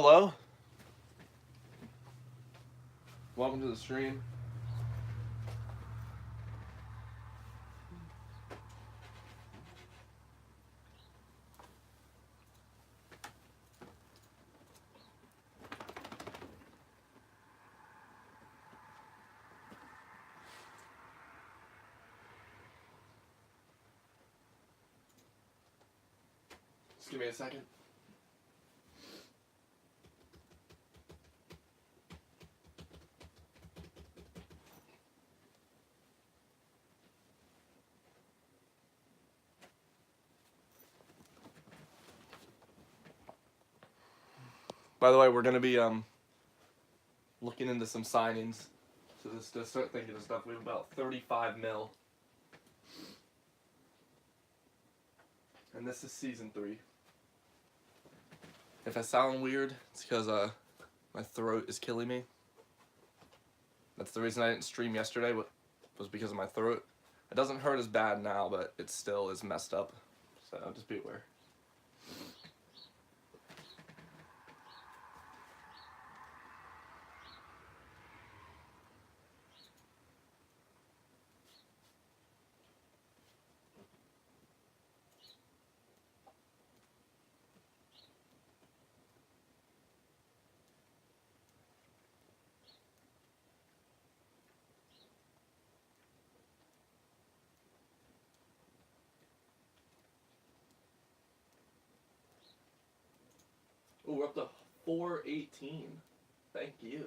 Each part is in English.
Hello? Welcome to the stream. Just give me a second. By the way, we're gonna be looking into some signings. So just to start thinking of stuff, we have about 35 mil. And this is season 3. If I sound weird, it's because my throat is killing me. That's the reason I didn't stream yesterday, was because of my throat. It doesn't hurt as bad now, but it still is messed up. So just be aware. Oh, we're up to 418. Thank you.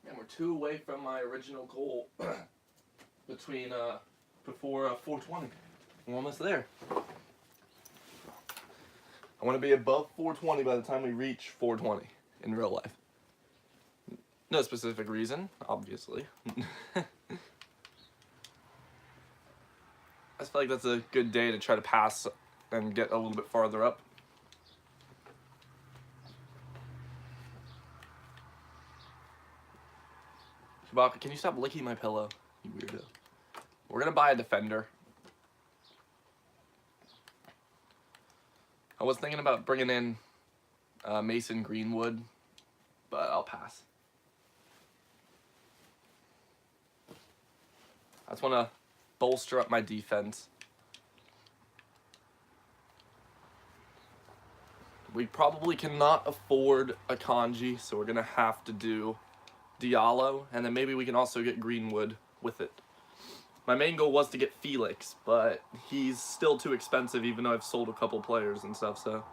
And we're 2 away from my original goal between before 420. We're almost there. I want to be above 420 by the time we reach 420 in real life. No specific reason, obviously. I just feel like that's a good day to try to pass and get a little bit farther up. Shabaka, can you stop licking my pillow, you weirdo? We're gonna buy a defender. I was thinking about bringing in Mason Greenwood, but I'll pass. I just want to bolster up my defense. We probably cannot afford a Kanji, so we're going to have to do Diallo, and then maybe we can also get Greenwood with it. My main goal was to get Felix, but he's still too expensive even though I've sold a couple players and stuff, so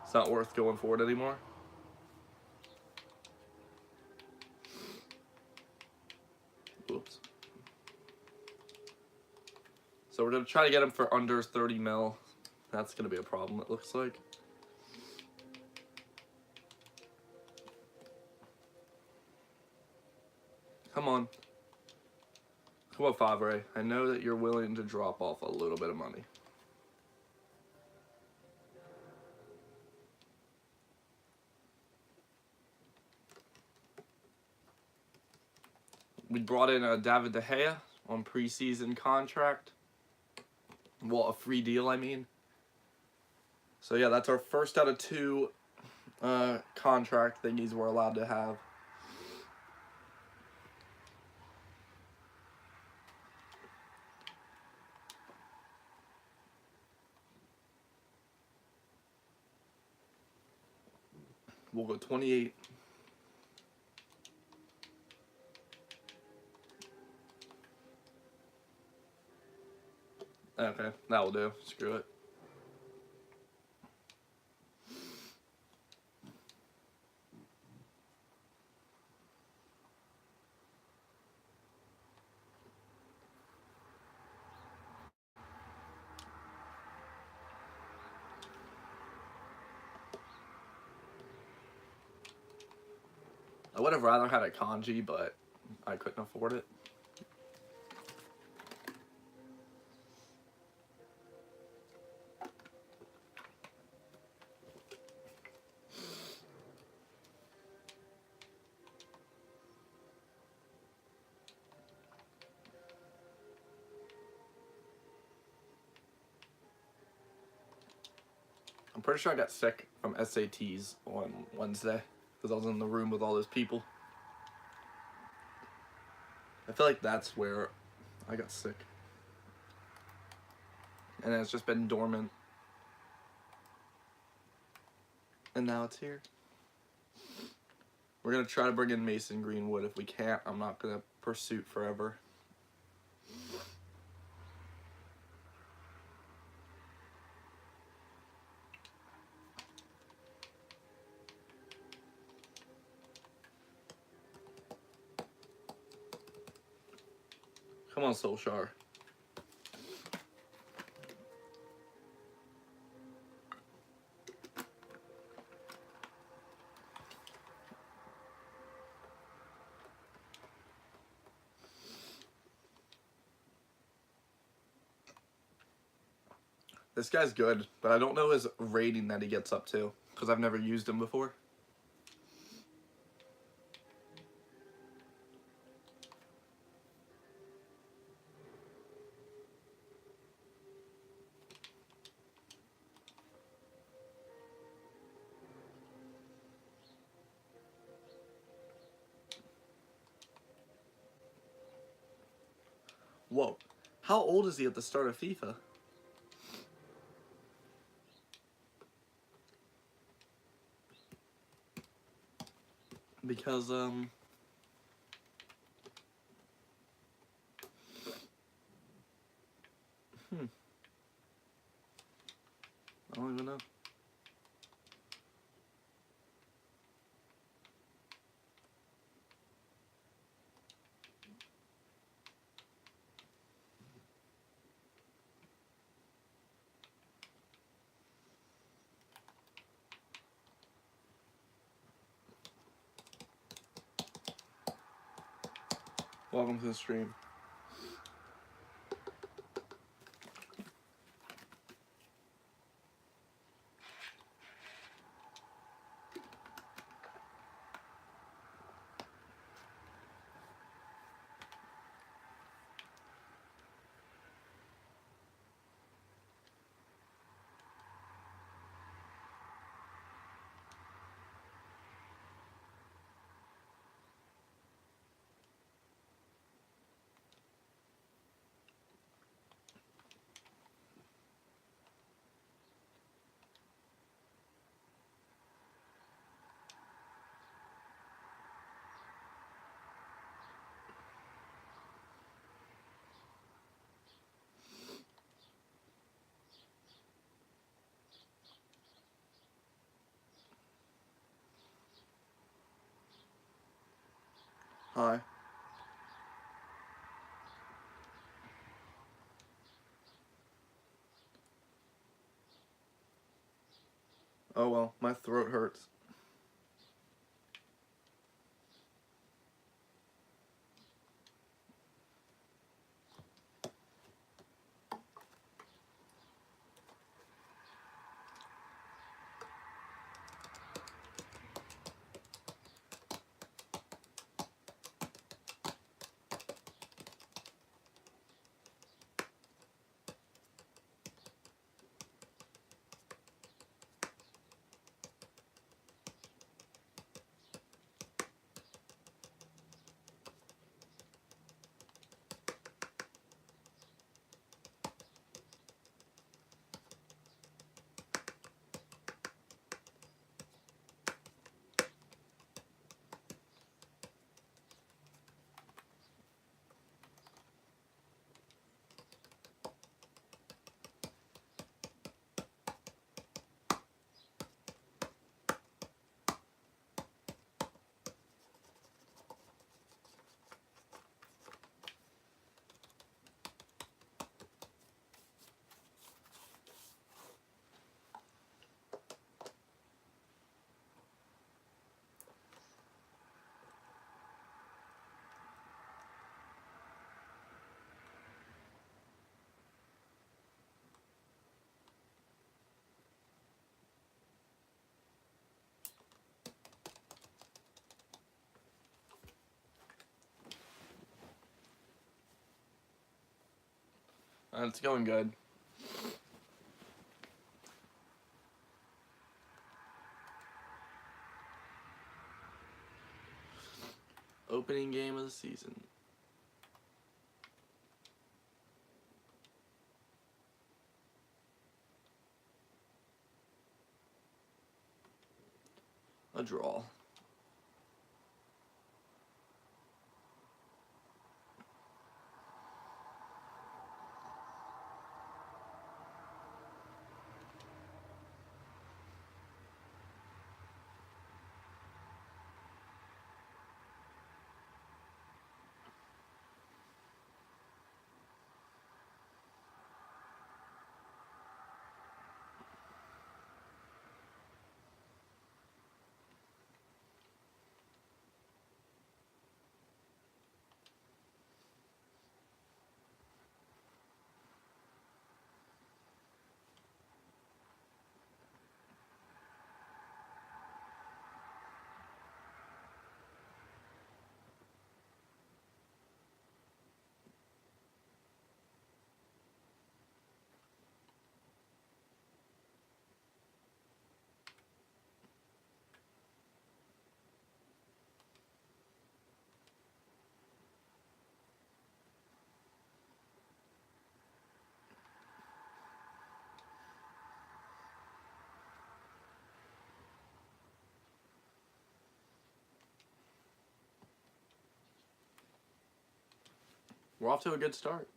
it's not worth going for it anymore. Oops. So we're going to try to get him for under 30 mil. That's going to be a problem, it looks like. Come on. Come on, Favre. I know that you're willing to drop off a little bit of money. We brought in David De Gea on preseason contract. Well, a free deal, I mean. So yeah, that's our first out of 2 contract thingies we're allowed to have. We'll go 28. Okay, that will do. Screw it. I would have rather had a Kanji, but I couldn't afford it. I'm pretty sure I got sick from SATs on Wednesday because I was in the room with all those people. I feel like that's where I got sick. And it's just been dormant. And now it's here. We're going to try to bring in Mason Greenwood. If we can't, I'm not going to pursue forever. Come on, Solskjaer. This guy's good, but I don't know his rating that he gets up to because I've never used him before. Whoa. How old is he at the start of FIFA? Because, I don't even know. Welcome to the stream. Hi. Oh well, my throat hurts. It's going good. Opening game of the season. A draw. We're off to a good start.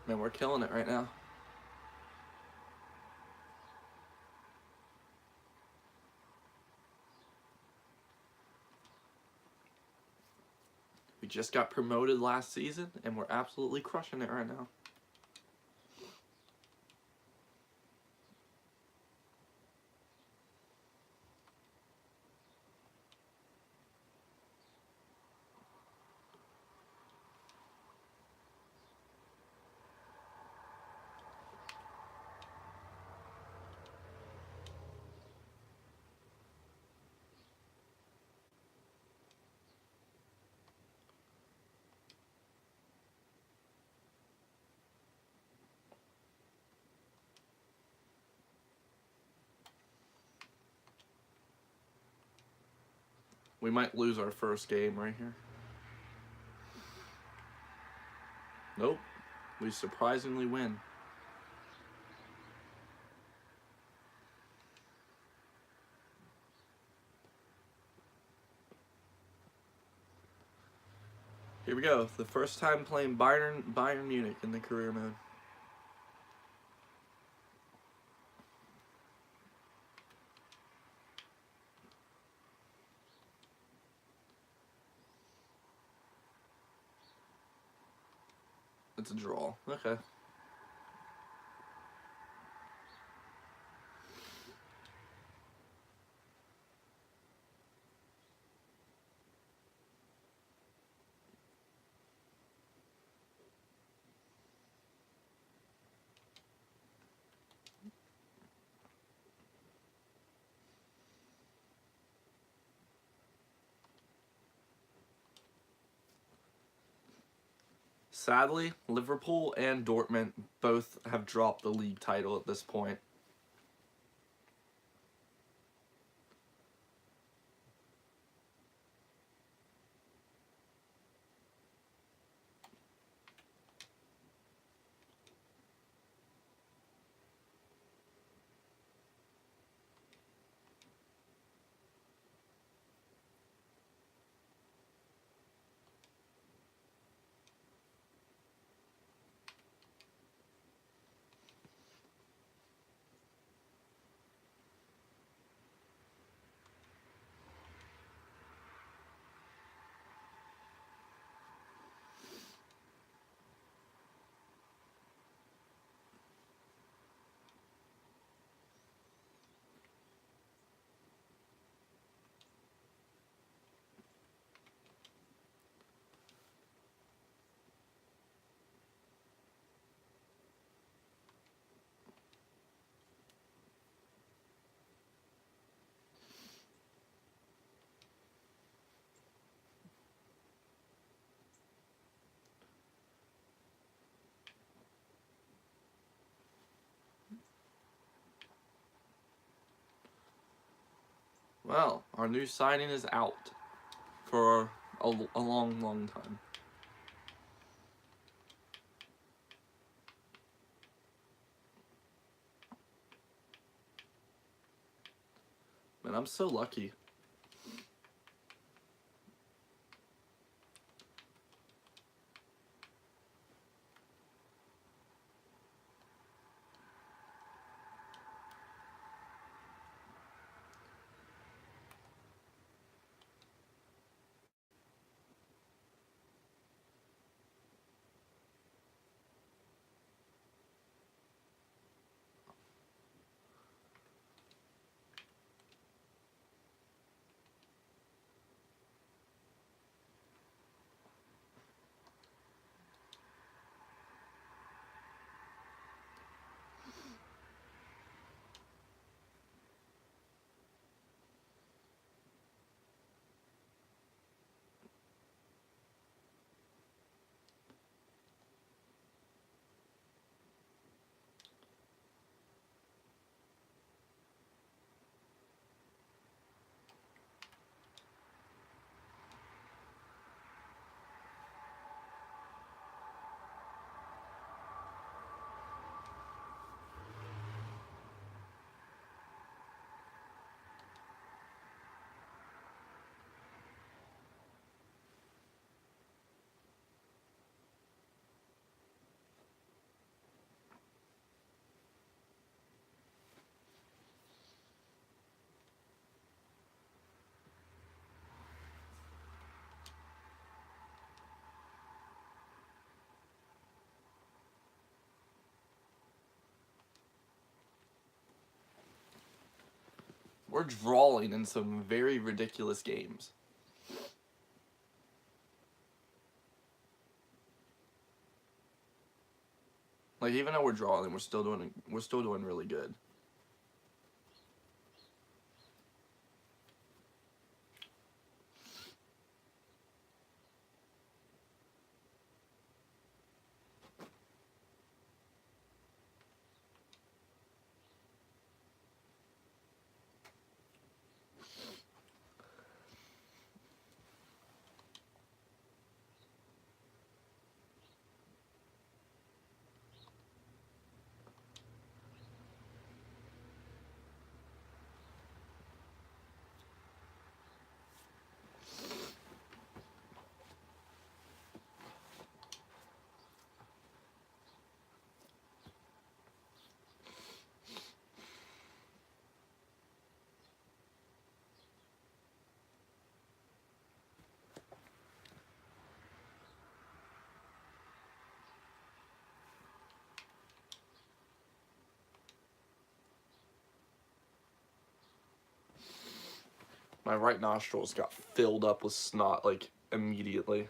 Man, we're killing it right now. We just got promoted last season, and we're absolutely crushing it right now. We might lose our first game right here. Nope. We surprisingly win. Here we go. The first time playing Bayern Munich in the career mode. It's a draw. Okay. Sadly, Liverpool and Dortmund both have dropped the league title at this point. Well, our new signing is out for a long, long time. Man, I'm so lucky. We're drawing in some very ridiculous games. Like, even though we're drawing, we're still doing really good. My right nostrils got filled up with snot, like, immediately.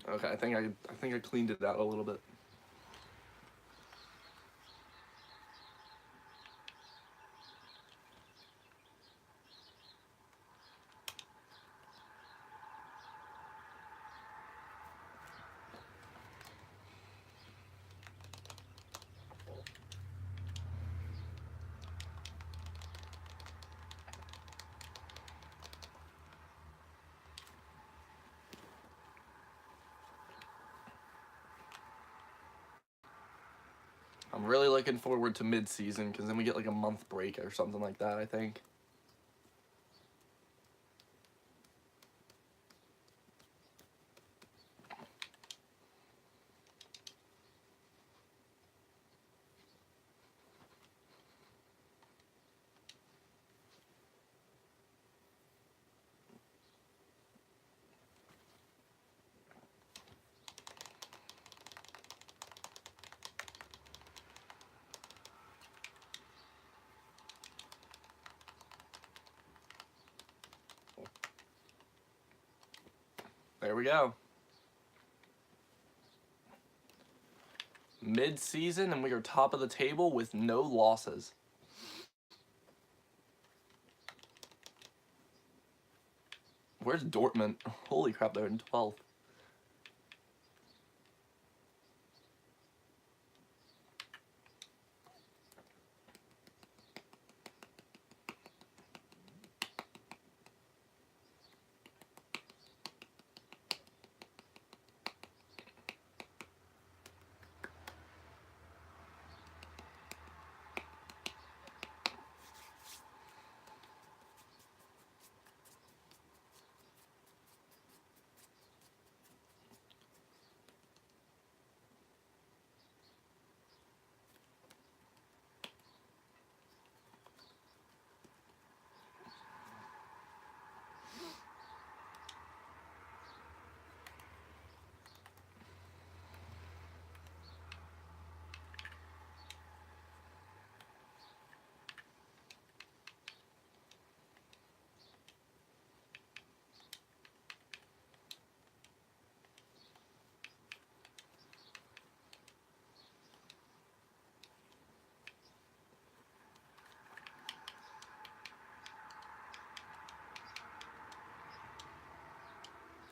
Okay, I think I cleaned it out a little bit. I'm really looking forward to mid-season because then we get like a month break or something like that, I think. There we go. Mid-season, and we are top of the table with no losses. Where's Dortmund? Holy crap, they're in 12th.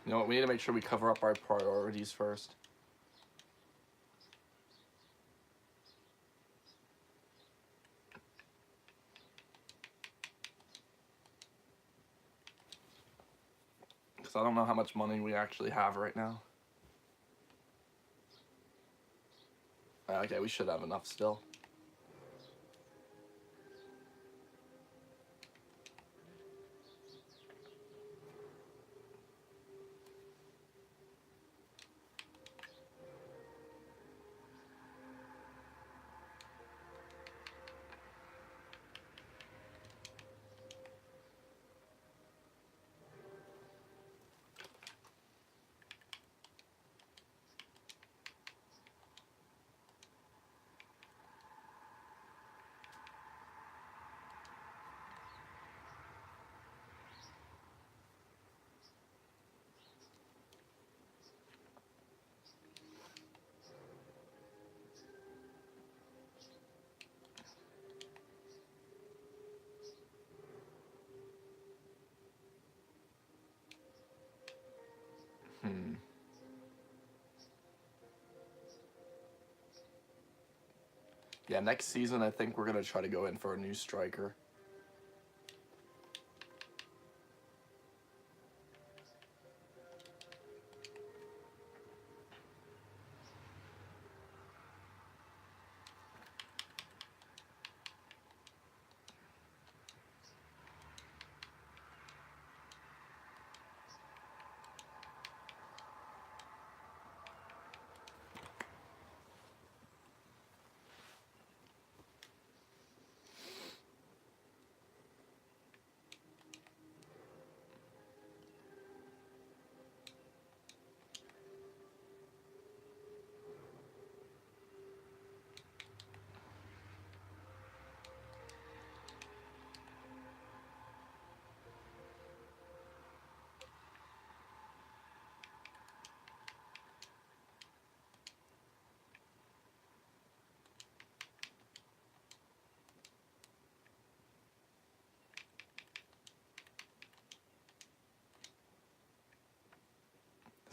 You know what, we need to make sure we cover up our priorities first. Because I don't know how much money we actually have right now. Okay, we should have enough still. Yeah, next season I think we're going to try to go in for a new striker.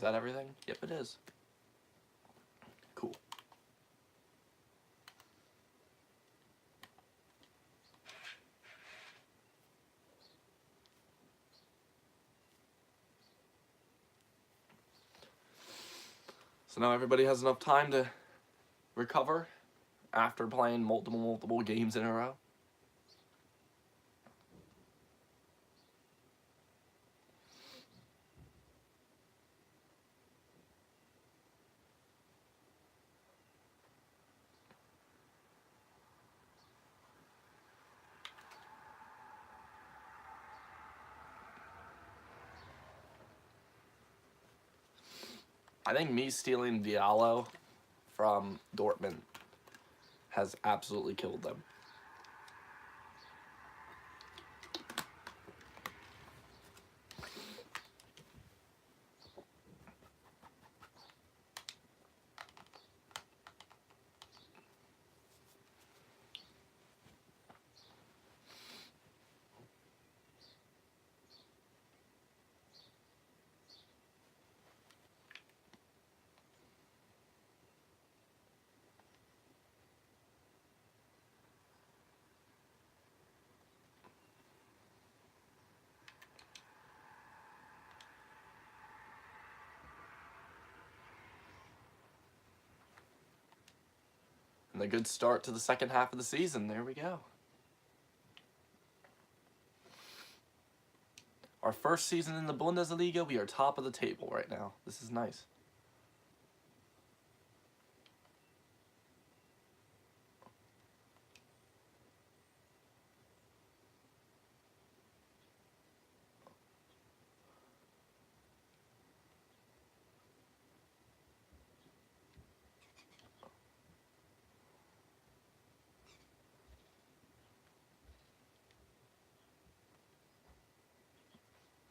Is that everything? Yep, it is. Cool. So now everybody has enough time to recover after playing multiple games in a row. I think me stealing Diallo from Dortmund has absolutely killed them. And a good start to the second half of the season. There we go. Our first season in the Bundesliga, we are top of the table right now. This is nice.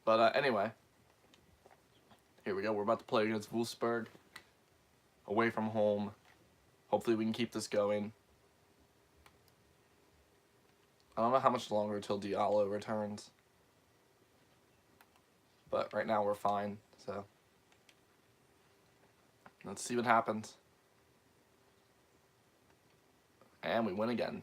But anyway, here we go. We're about to play against Wolfsburg, away from home. Hopefully we can keep this going. I don't know how much longer until Diallo returns. But right now we're fine, so let's see what happens. And we win again.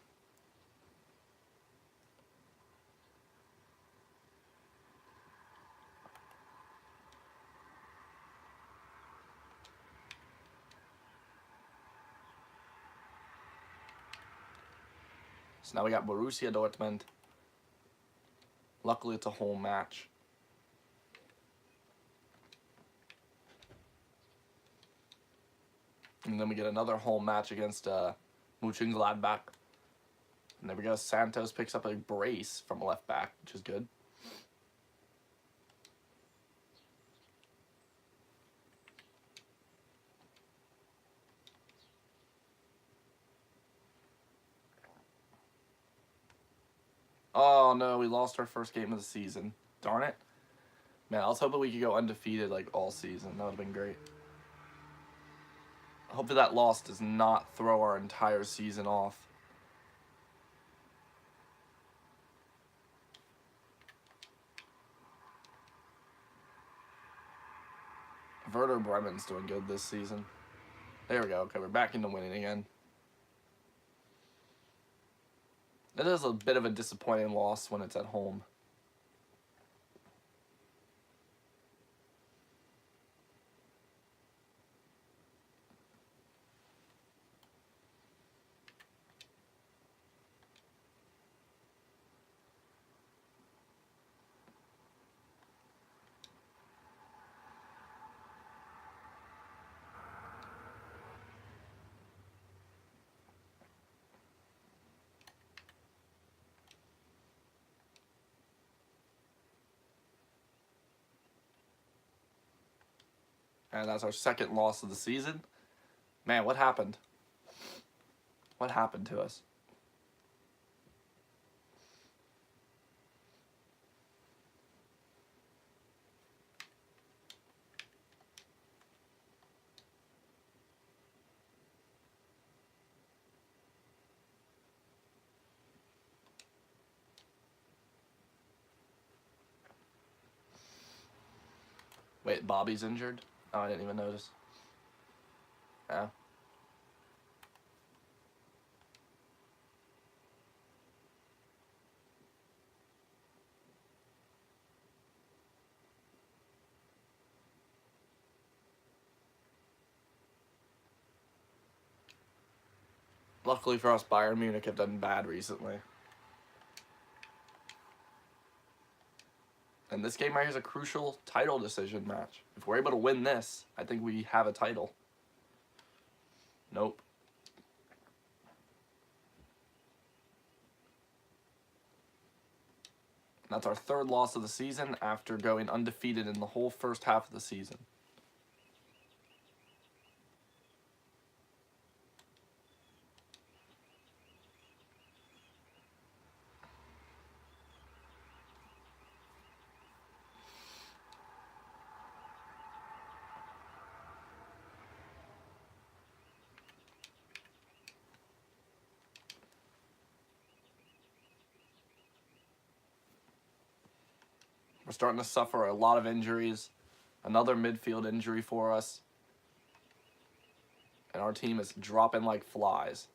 So now we got Borussia Dortmund. Luckily it's a home match. And then we get another home match against Mönchengladbach. And there we go. Santos picks up a brace from a left back, which is good. Oh no, we lost our first game of the season. Darn it. Man, I was hoping we could go undefeated like all season. That would have been great. Hopefully that loss does not throw our entire season off. Werder Bremen's doing good this season. There we go. Okay, we're back into winning again. It is a bit of a disappointing loss when it's at home. And that's our second loss of the season. Man, what happened? What happened to us? Wait, Bobby's injured? Oh, I didn't even notice. Yeah. Luckily for us, Bayern Munich have done bad recently. And this game right here is a crucial title decision match. If we're able to win this, I think we have a title. Nope. That's our third loss of the season after going undefeated in the whole first half of the season. We're starting to suffer a lot of injuries. Another midfield injury for us. And our team is dropping like flies.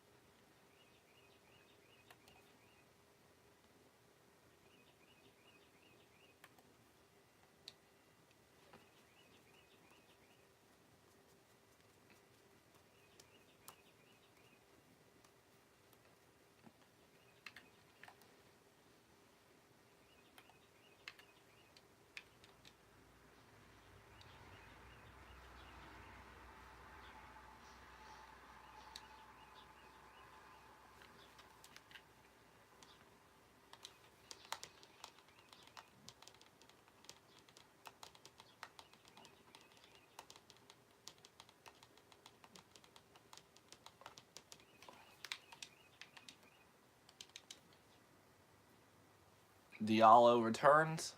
Diallo returns.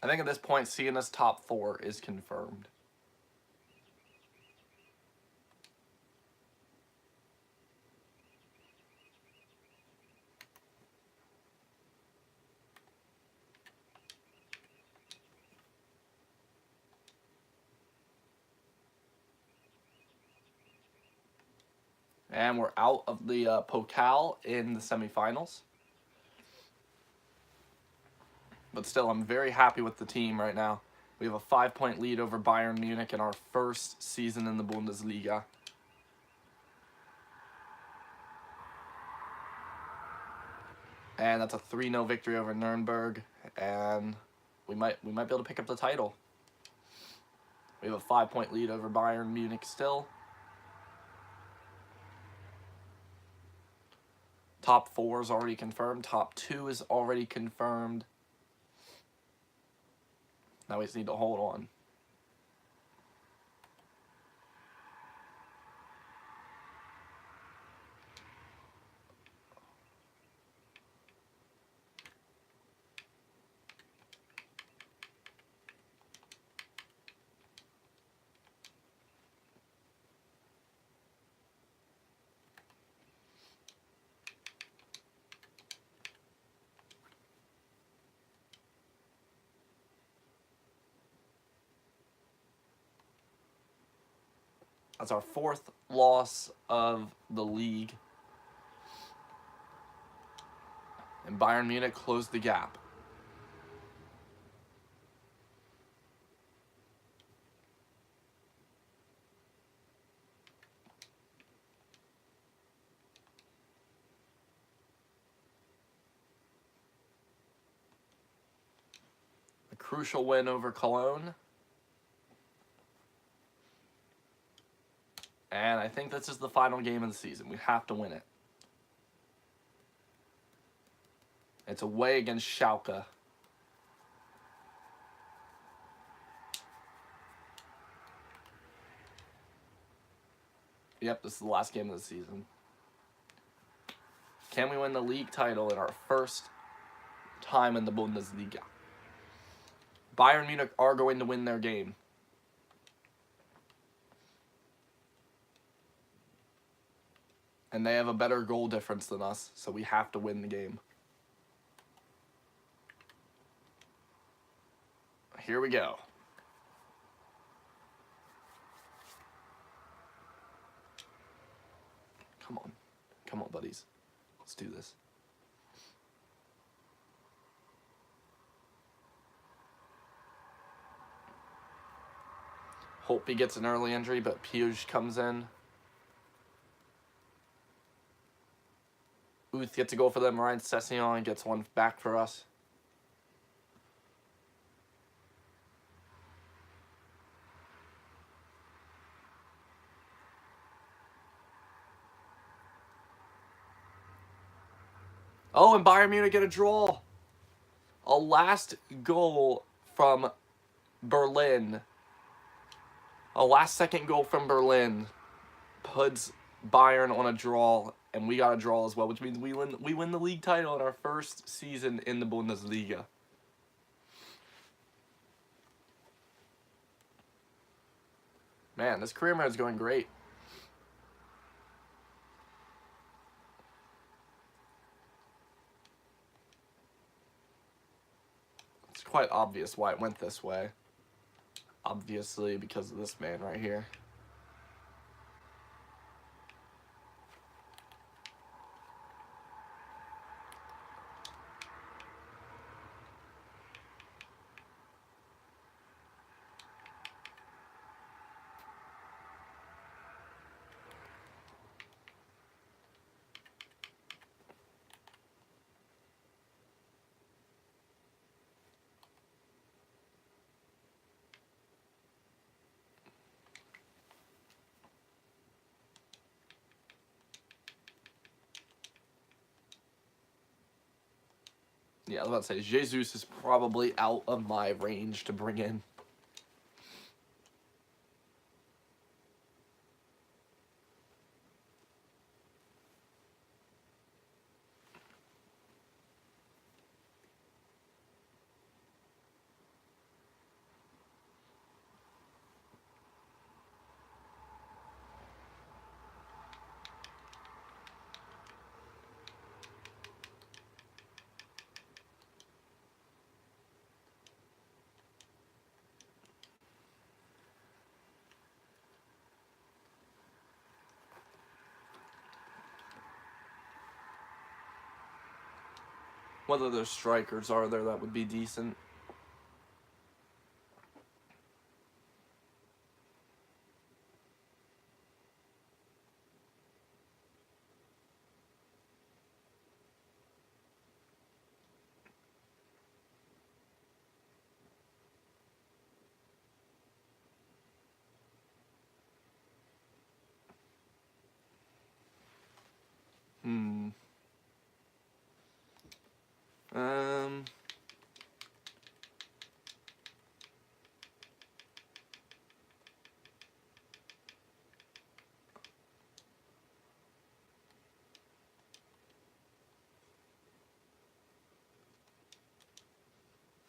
I think at this point, seeing us top 4 is confirmed. And we're out of the Pokal in the semifinals. But still, I'm very happy with the team right now. We have a 5-point lead over Bayern Munich in our first season in the Bundesliga. And that's a 3-0 victory over Nuremberg. And we might be able to pick up the title. We have a 5-point lead over Bayern Munich still. Top 4 is already confirmed. Top 2 is already confirmed. Now we just need to hold on. That's our 4th loss of the league. And Bayern Munich closed the gap. A crucial win over Cologne. And I think this is the final game of the season. We have to win it. It's away against Schalke. Yep, this is the last game of the season. Can we win the league title in our first time in the Bundesliga? Bayern Munich are going to win their game. And they have a better goal difference than us, so we have to win the game. Here we go. Come on. Come on, buddies. Let's do this. Hope he gets an early injury, but Pioche comes in. Uth gets a goal for them. Ryan Sessegnon gets one back for us. Oh, and Bayern Munich get a draw. A last goal from Berlin. A last-second goal from Berlin puts Bayern on a draw, and we got a draw as well, which means we win the league title in our first season in the Bundesliga. Man, this career mode is going great. It's quite obvious why it went this way. Obviously, because of this man right here. Yeah, I was about to say, Jesus is probably out of my range to bring in. What other strikers are there that would be decent? Hmm. Um.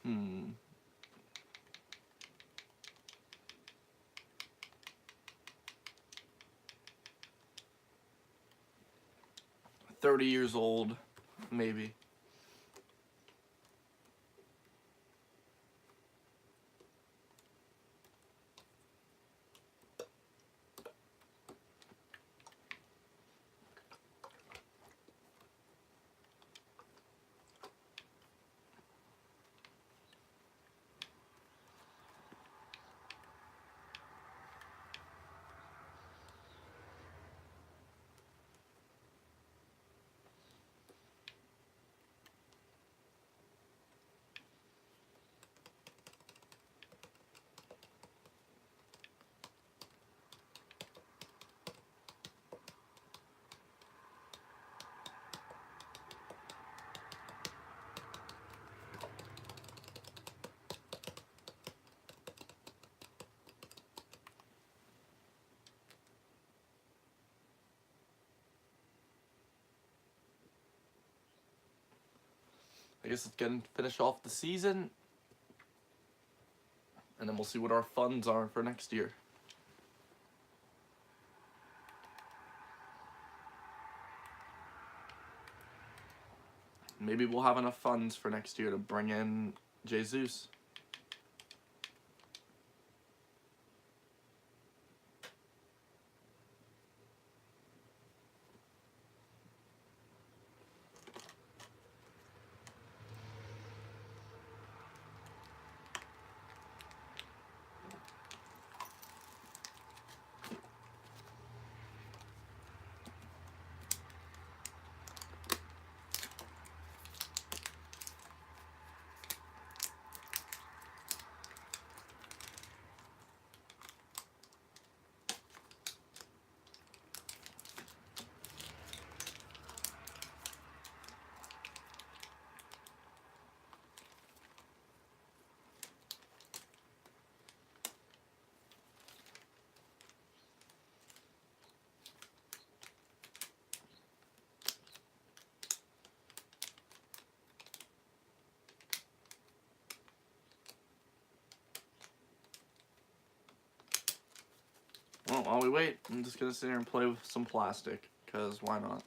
Hmm. 30 years old, maybe. I guess it's gonna finish off the season, and then we'll see what our funds are for next year. Maybe we'll have enough funds for next year to bring in Jesus. Well, while we wait, I'm just gonna sit here and play with some plastic, because why not?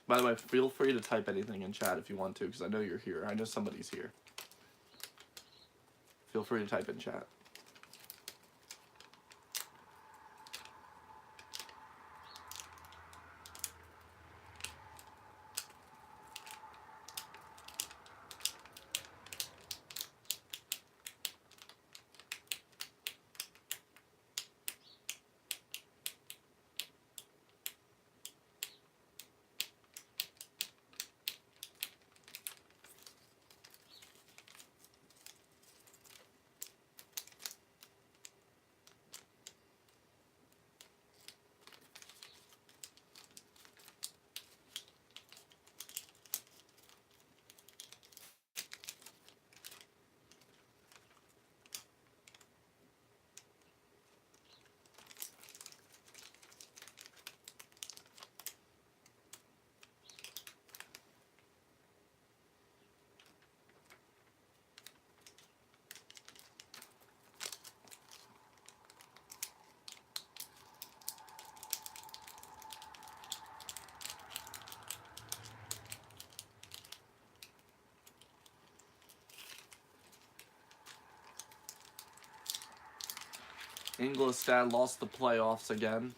By the way, feel free to type anything in chat if you want to, because I know you're here. I know somebody's here. Feel free to type in chat. Ingolstadt lost the playoffs again.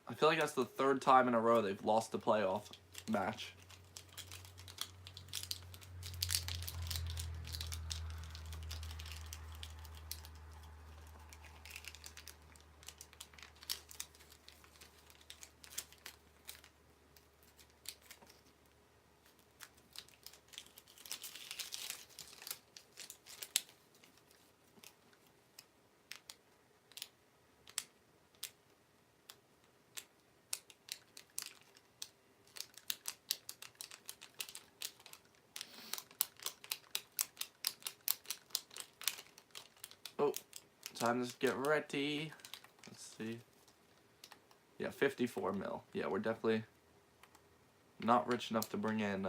I feel like that's the third time in a row they've lost the playoff match. Oh, time to get ready. Let's see. Yeah, 54 mil. Yeah, we're definitely not rich enough to bring in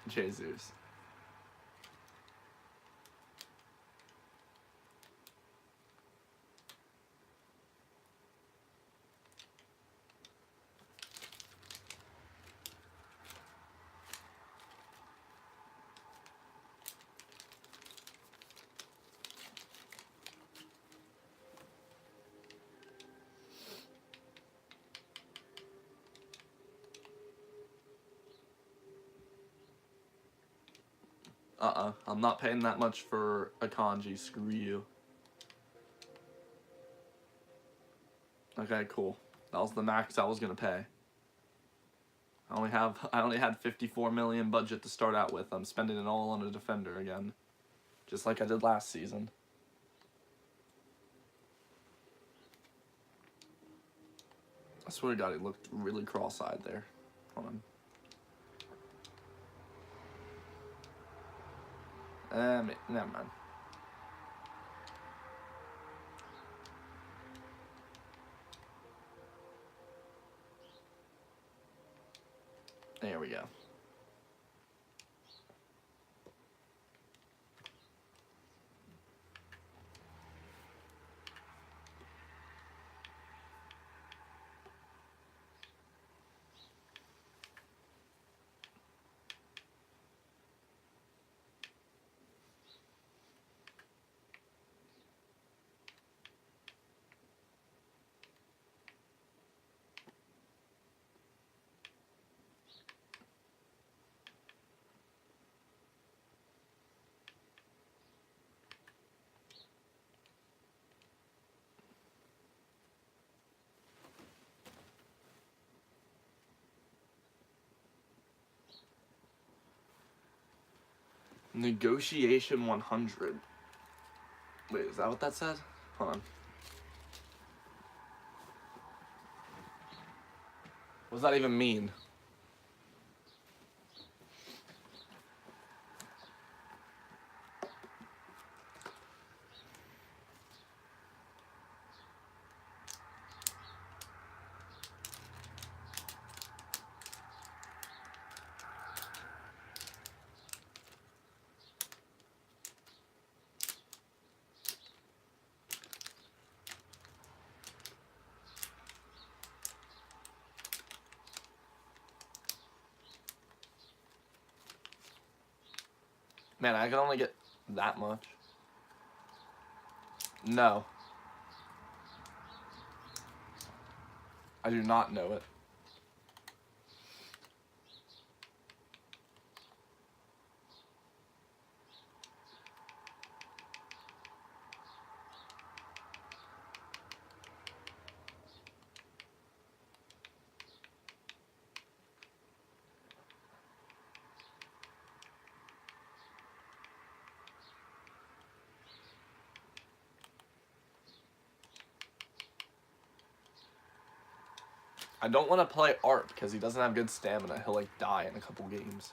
Jesus. I'm not paying that much for a kanji. Screw you. Okay, cool. That was the max I was gonna pay. I only had 54 million budget to start out with. I'm spending it all on a defender again, just like I did last season. I swear to God, he looked really cross-eyed there. Hold on. Never mind. There we go. Negotiation 100. Wait, is that what that said? Hold on. What does that even mean? Man, I can only get that much. No. I do not know it. I don't want to play Art because he doesn't have good stamina. He'll like die in a couple games.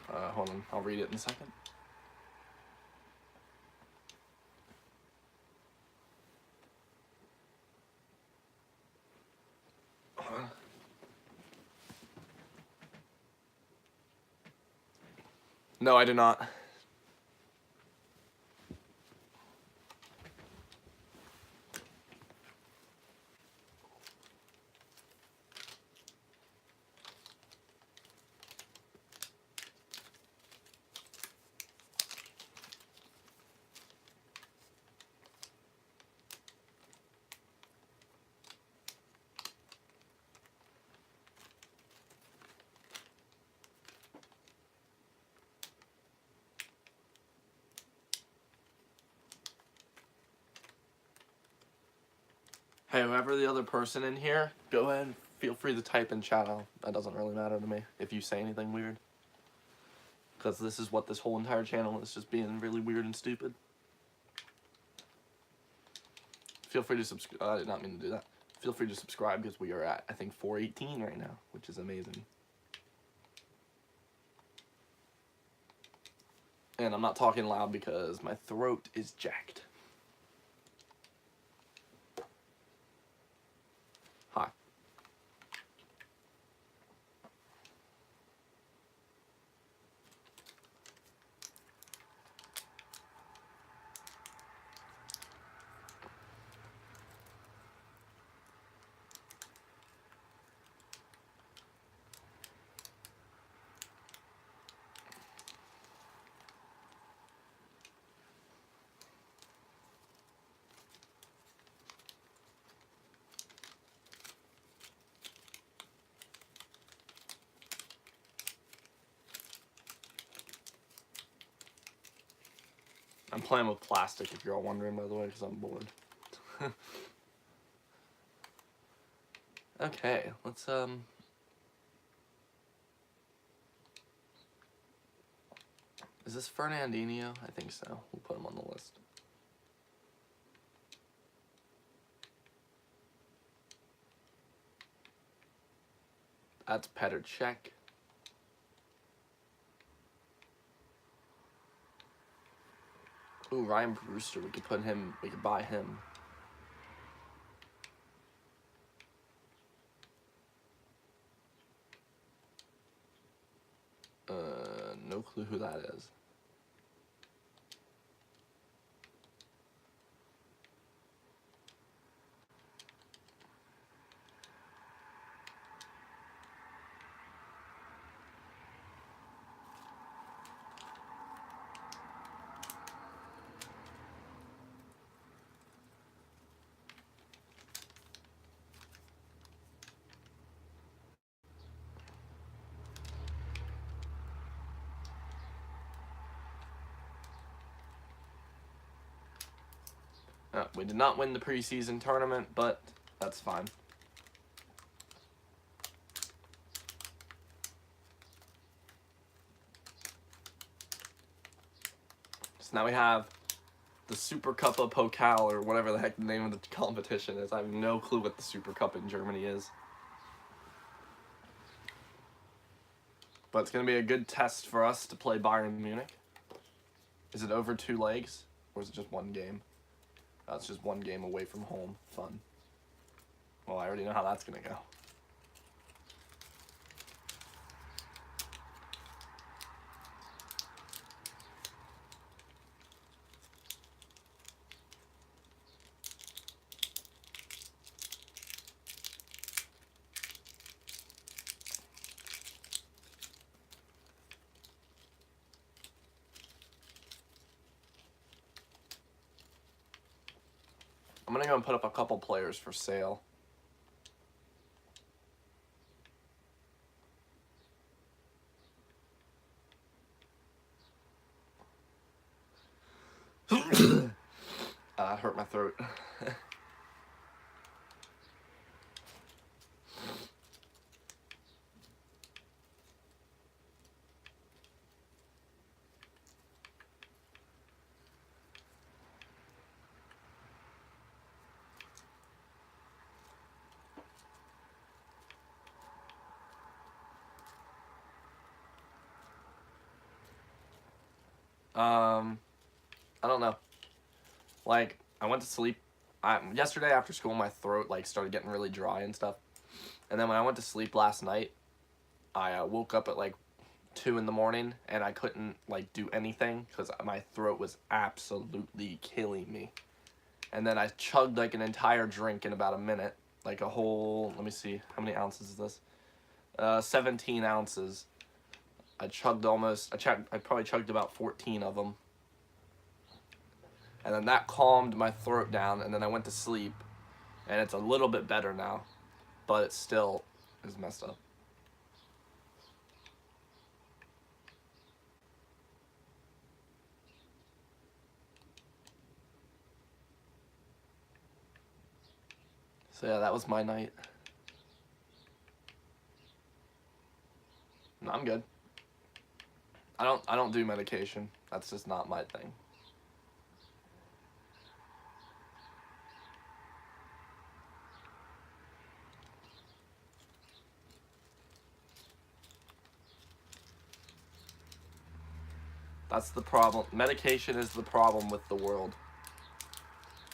Hold on, I'll read it in a second. No, I do not. Hey, whoever the other person in here, go ahead, feel free to type in chat. That doesn't really matter to me if you say anything weird. Because this is what this whole entire channel is, just being really weird and stupid. Feel free to subscribe. I did not mean to do that. Feel free to subscribe because we are at, I think, 418 right now, which is amazing. And I'm not talking loud because my throat is jacked. Hi. I'm playing with plastic, if you're all wondering, by the way, because I'm bored. Okay, let's, is this Fernandinho? I think so. We'll put him on the list. That's Petr Cech. Ooh, Ryan Brewster. We could buy him. No clue who that is. We did not win the preseason tournament, but that's fine. So now we have the Super Cup of Pokal, or whatever the heck the name of the competition is. I have no clue what the Super Cup in Germany is. But it's going to be a good test for us to play Bayern Munich. Is it over 2 legs? Or is it just 1 game? It's just 1 game away from home. Fun. Well, I already know how that's going to go. I'm going to go and put up a couple players for sale. That hurt my throat. I don't know. Like, I went to sleep. Yesterday after school, my throat, like, started getting really dry and stuff. And then when I went to sleep last night, I woke up at, like, 2 in the morning, and I couldn't like do anything because my throat was absolutely killing me. And then I chugged like an entire drink in about a minute, like a whole, let me see, how many ounces is this? 17 ounces. I probably chugged about 14 of them. And then that calmed my throat down, and then I went to sleep, and it's a little bit better now, but it still is messed up. So yeah, that was my night. No, I'm good. I don't do medication. That's just not my thing. That's the problem. Medication is the problem with the world.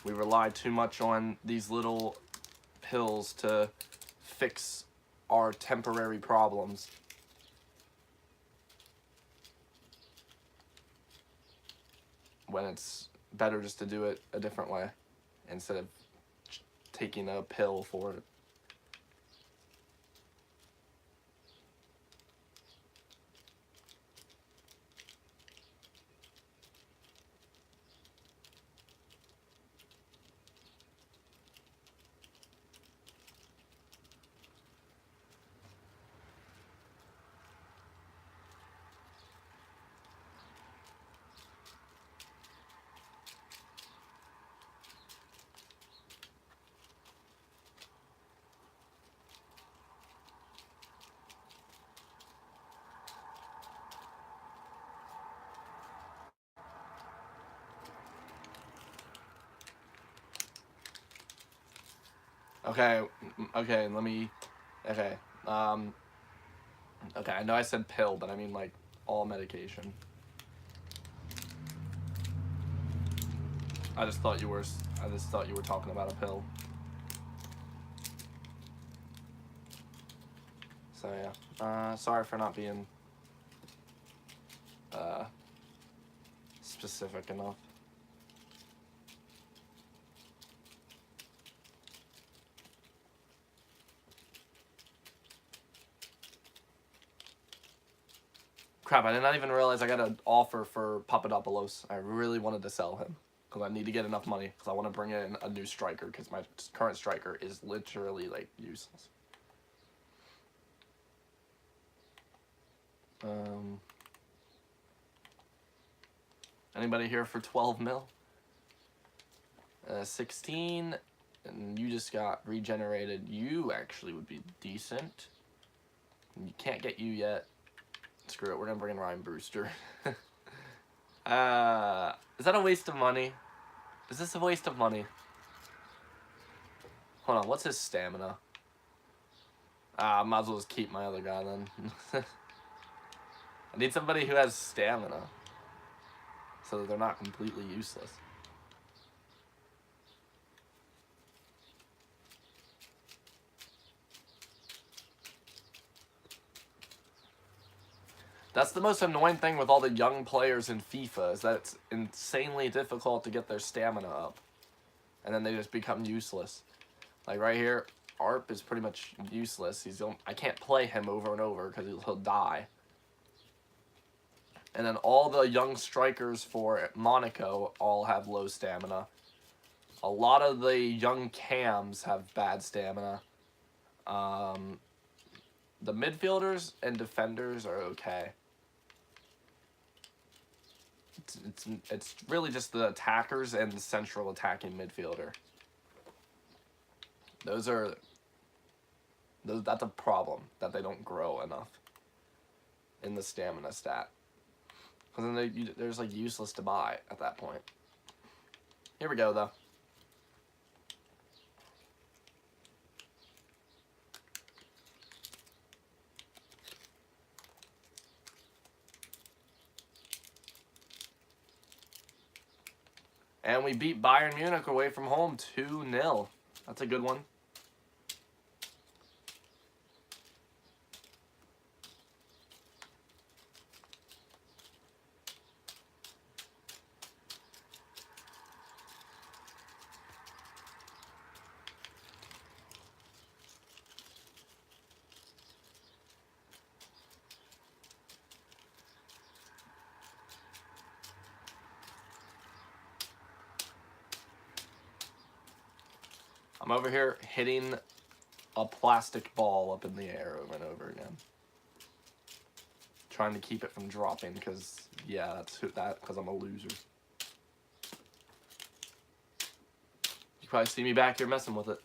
We rely too much on these little pills to fix our temporary problems. When it's better just to do it a different way instead of taking a pill for it. Okay, okay, okay, I know I said pill, but I mean like all medication. I just thought you were talking about a pill. So yeah, sorry for not being specific enough. Crap, I did not even realize I got an offer for Papadopoulos. I really wanted to sell him because I need to get enough money because I want to bring in a new striker because my current striker is literally like useless. Anybody here for 12 mil? 16, and you just got regenerated. You actually would be decent. You can't get you yet. Screw it, we're gonna bring in Ryan Brewster. Is that a waste of money? Is this a waste of money? Hold on, what's his stamina? I might as well just keep my other guy then. I need somebody who has stamina so that they're not completely useless. That's the most annoying thing with all the young players in FIFA, is that it's insanely difficult to get their stamina up. And then they just become useless. Like right here, ARP is pretty much useless. I can't play him over and over because he'll die. And then all the young strikers for Monaco all have low stamina. A lot of the young cams have bad stamina. The midfielders and defenders are okay. It's really just the attackers and the central attacking midfielder. That's a problem, that they don't grow enough in the stamina stat. Because then they're just like useless to buy at that point. Here we go though. And we beat Bayern Munich away from home 2-0. That's a good one. I'm over here hitting a plastic ball up in the air over and over again. Trying to keep it from dropping because, yeah, because I'm a loser. You probably see me back here messing with it.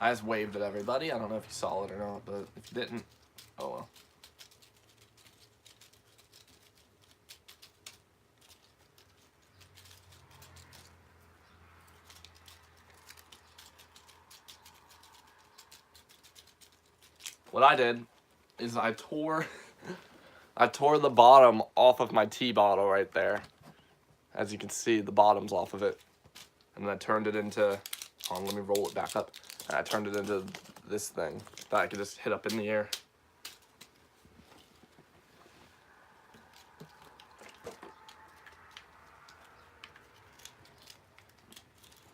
I just waved at everybody. I don't know if you saw it or not, but if you didn't, oh well. What I did is I tore the bottom off of my tea bottle right there. As you can see, the bottom's off of it. And then I turned it into, hold on, let me roll it back up. And I turned it into this thing that I could just hit up in the air.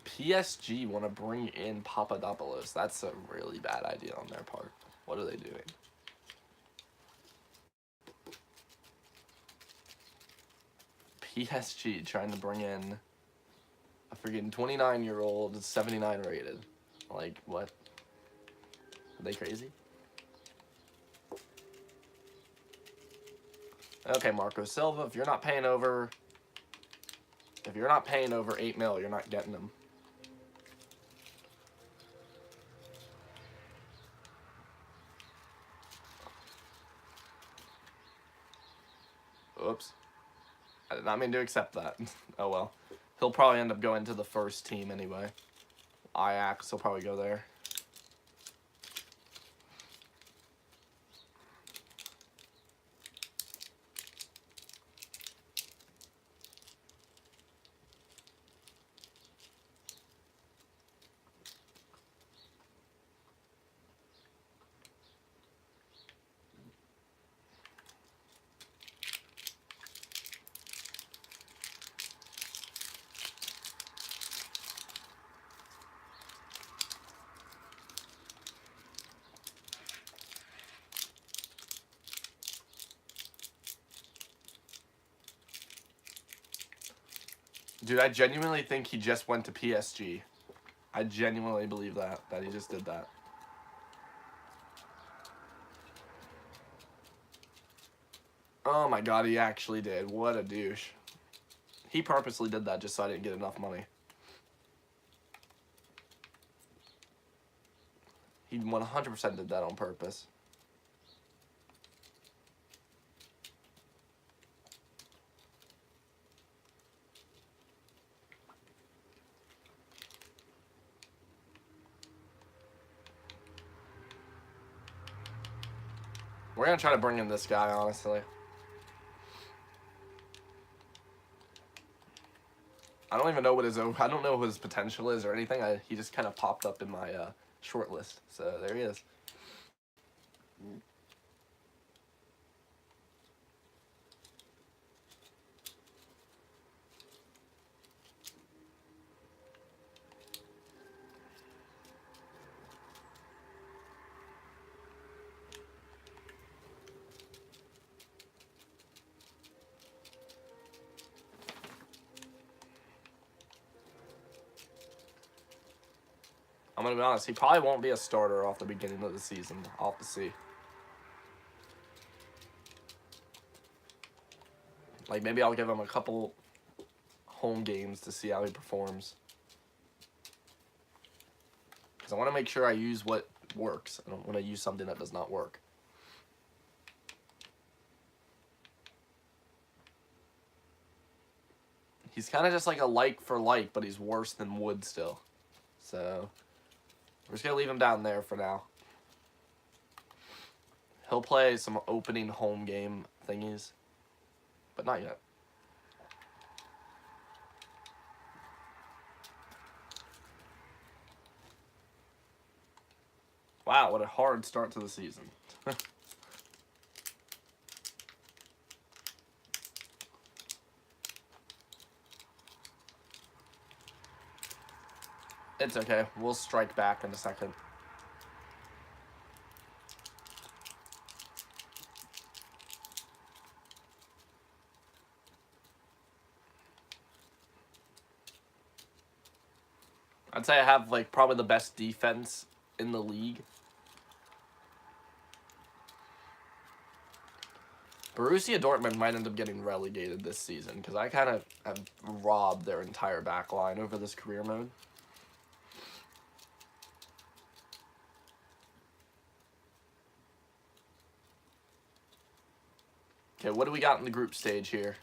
PSG want to bring in Papadopoulos. That's a really bad idea on their part. What are they doing? PSG trying to bring in a freaking 29-year-old, 79 rated. Like, what? Are they crazy? Okay, Marco Silva, if you're not paying over 8 mil, you're not getting them. Oops. I did not mean to accept that. Oh well. He'll probably end up going to the first team anyway. Ajax will probably go there. Dude, I genuinely think he just went to PSG. I genuinely believe that he just did that. Oh my god, he actually did. What a douche. He purposely did that just so I didn't get enough money. He 100% did that on purpose. We're gonna try to bring in this guy, honestly. I don't even know what I don't know what his potential is or anything. He just kind of popped up in my short list. So there he is. I'm going to be honest, he probably won't be a starter off the beginning of the season. I'll have to see. Like, maybe I'll give him a couple home games to see how he performs. Because I want to make sure I use what works. I don't want to use something that does not work. He's kind of just like a like for like, but he's worse than Wood still. So we're just going to leave him down there for now. He'll play some opening home game thingies, but not yet. Wow, what a hard start to the season. It's okay. We'll strike back in a second. I'd say I have, like, probably the best defense in the league. Borussia Dortmund might end up getting relegated this season because I kind of have robbed their entire back line over this career mode. Okay, what do we got in the group stage here?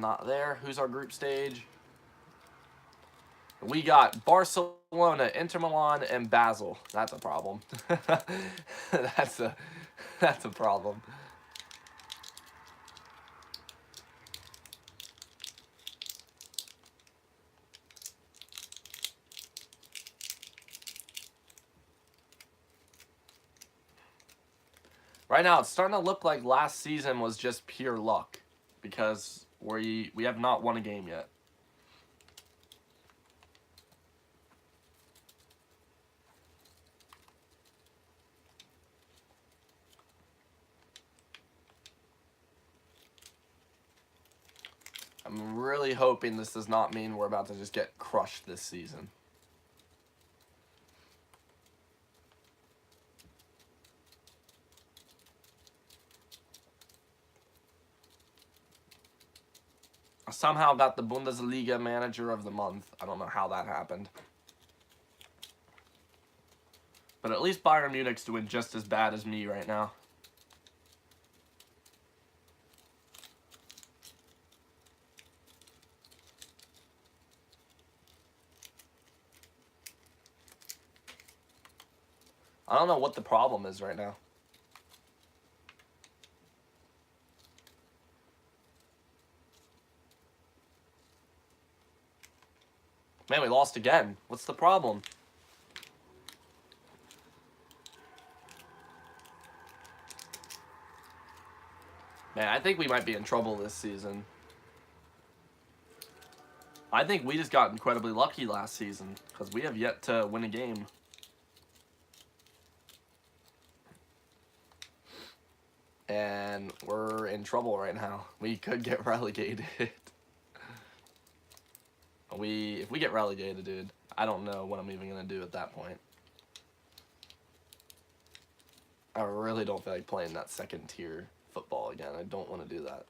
Not there. Who's our group stage? We got Barcelona, Inter Milan, and Basel. That's a problem. that's a problem. Right now, it's starting to look like last season was just pure luck because we have not won a game yet. I'm really hoping this does not mean we're about to just get crushed this season. I somehow got the Bundesliga Manager of the Month. I don't know how that happened. But at least Bayern Munich's doing just as bad as me right now. I don't know what the problem is right now. Man, we lost again. What's the problem? Man, I think we might be in trouble this season. I think we just got incredibly lucky last season because we have yet to win a game. And we're in trouble right now. We could get relegated. If we get relegated, dude, I don't know what I'm even going to do at that point. I really don't feel like playing that second tier football again. I don't want to do that.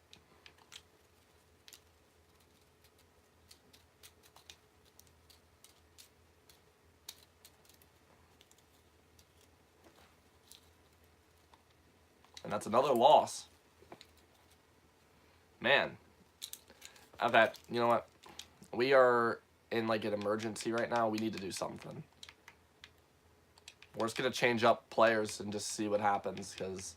And that's another loss. Man. Okay, you know what? We are in like an emergency right now. We need to do something. We're just going to change up players and just see what happens because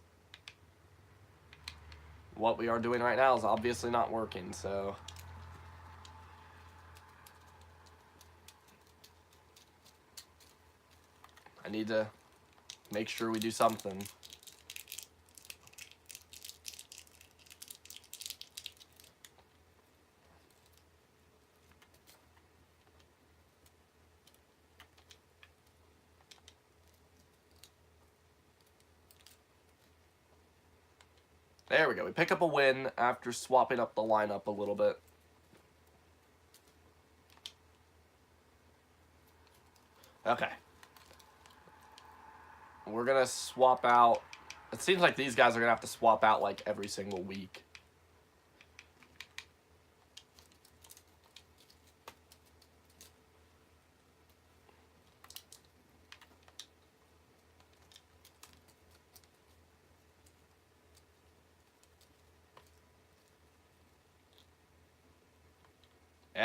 what we are doing right now is obviously not working, so I need to make sure we do something. There we go. We pick up a win after swapping up the lineup a little bit. Okay. We're going to swap out. It seems like these guys are going to have to swap out like every single week.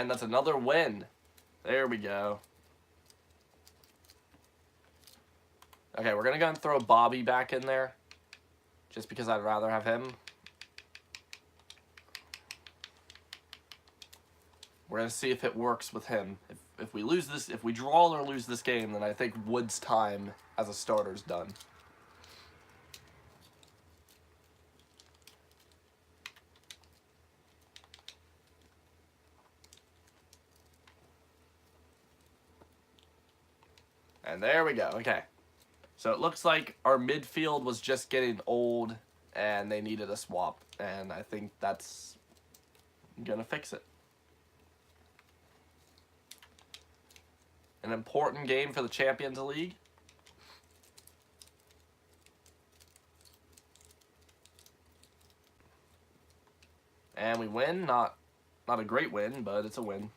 And that's another win. There we go. Okay, we're going to go and throw Bobby back in there. Just because I'd rather have him. We're going to see if it works with him. If we lose this, if we draw or lose this game, then I think Wood's time as a starter is done. And there we go. Okay. So it looks like our midfield was just getting old and they needed a swap, and I think that's gonna fix it. An important game for the Champions League. And we win. Not a great win, but it's a win.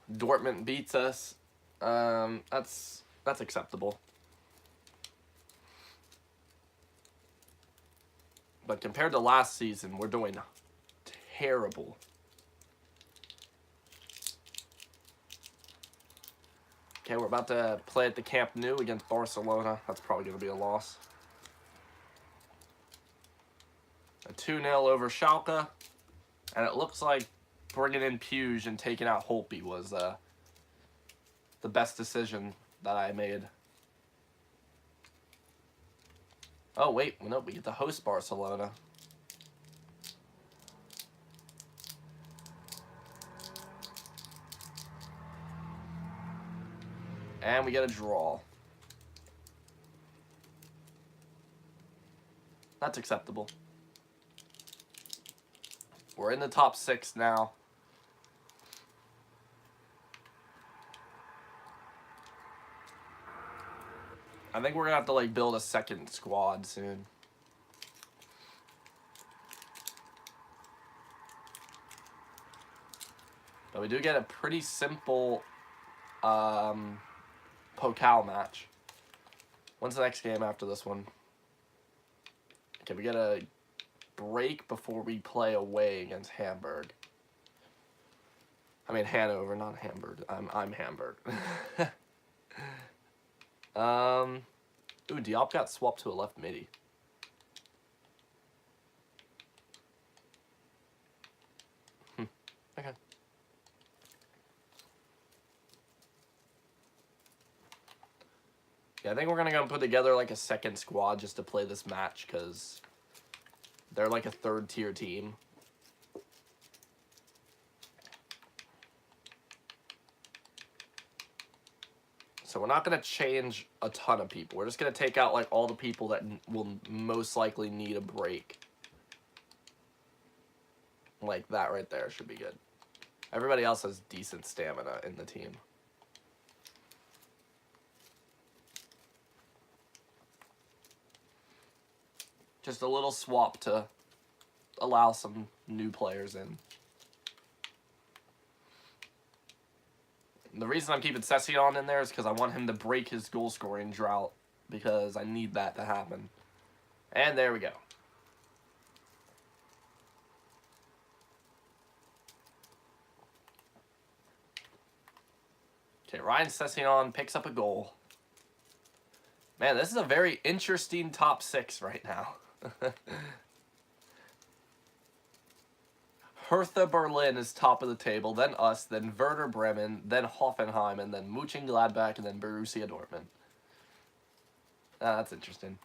Dortmund beats us. That's acceptable. But compared to last season, we're doing terrible. Okay, we're about to play at the Camp Nou against Barcelona. That's probably going to be a loss. A 2-0 over Schalke. And it looks like bringing in Puig and taking out Holpe was the best decision that I made. Oh, wait. No, we get to host Barcelona. And we get a draw. That's acceptable. We're in the top 6 now. I think we're going to have to, like, build a second squad soon. But we do get a pretty simple Pokal match. When's the next game after this one? Okay, we get a break before we play away against Hamburg. I mean Hanover, not Hamburg. I'm Hamburg. Ooh, Diop got swapped to a left midi. Okay. Yeah, I think we're gonna put together like a second squad just to play this match because they're like a third-tier team. So we're not going to change a ton of people. We're just going to take out like all the people that will most likely need a break. Like that right there should be good. Everybody else has decent stamina in the team. Just a little swap to allow some new players in. The reason I'm keeping Session in there is because I want him to break his goal-scoring drought, because I need that to happen. And there we go. Okay, Ryan Session picks up a goal. Man, this is a very interesting top 6 right now. Hertha Berlin is top of the table, then us, then Werder Bremen, then Hoffenheim, and then Mönchengladbach, and then Borussia Dortmund. That's interesting.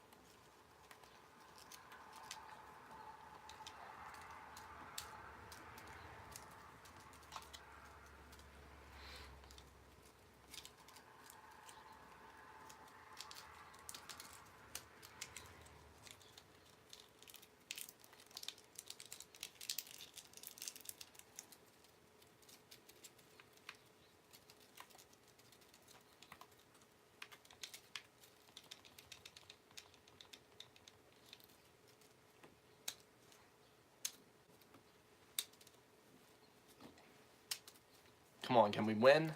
Come on, can we win?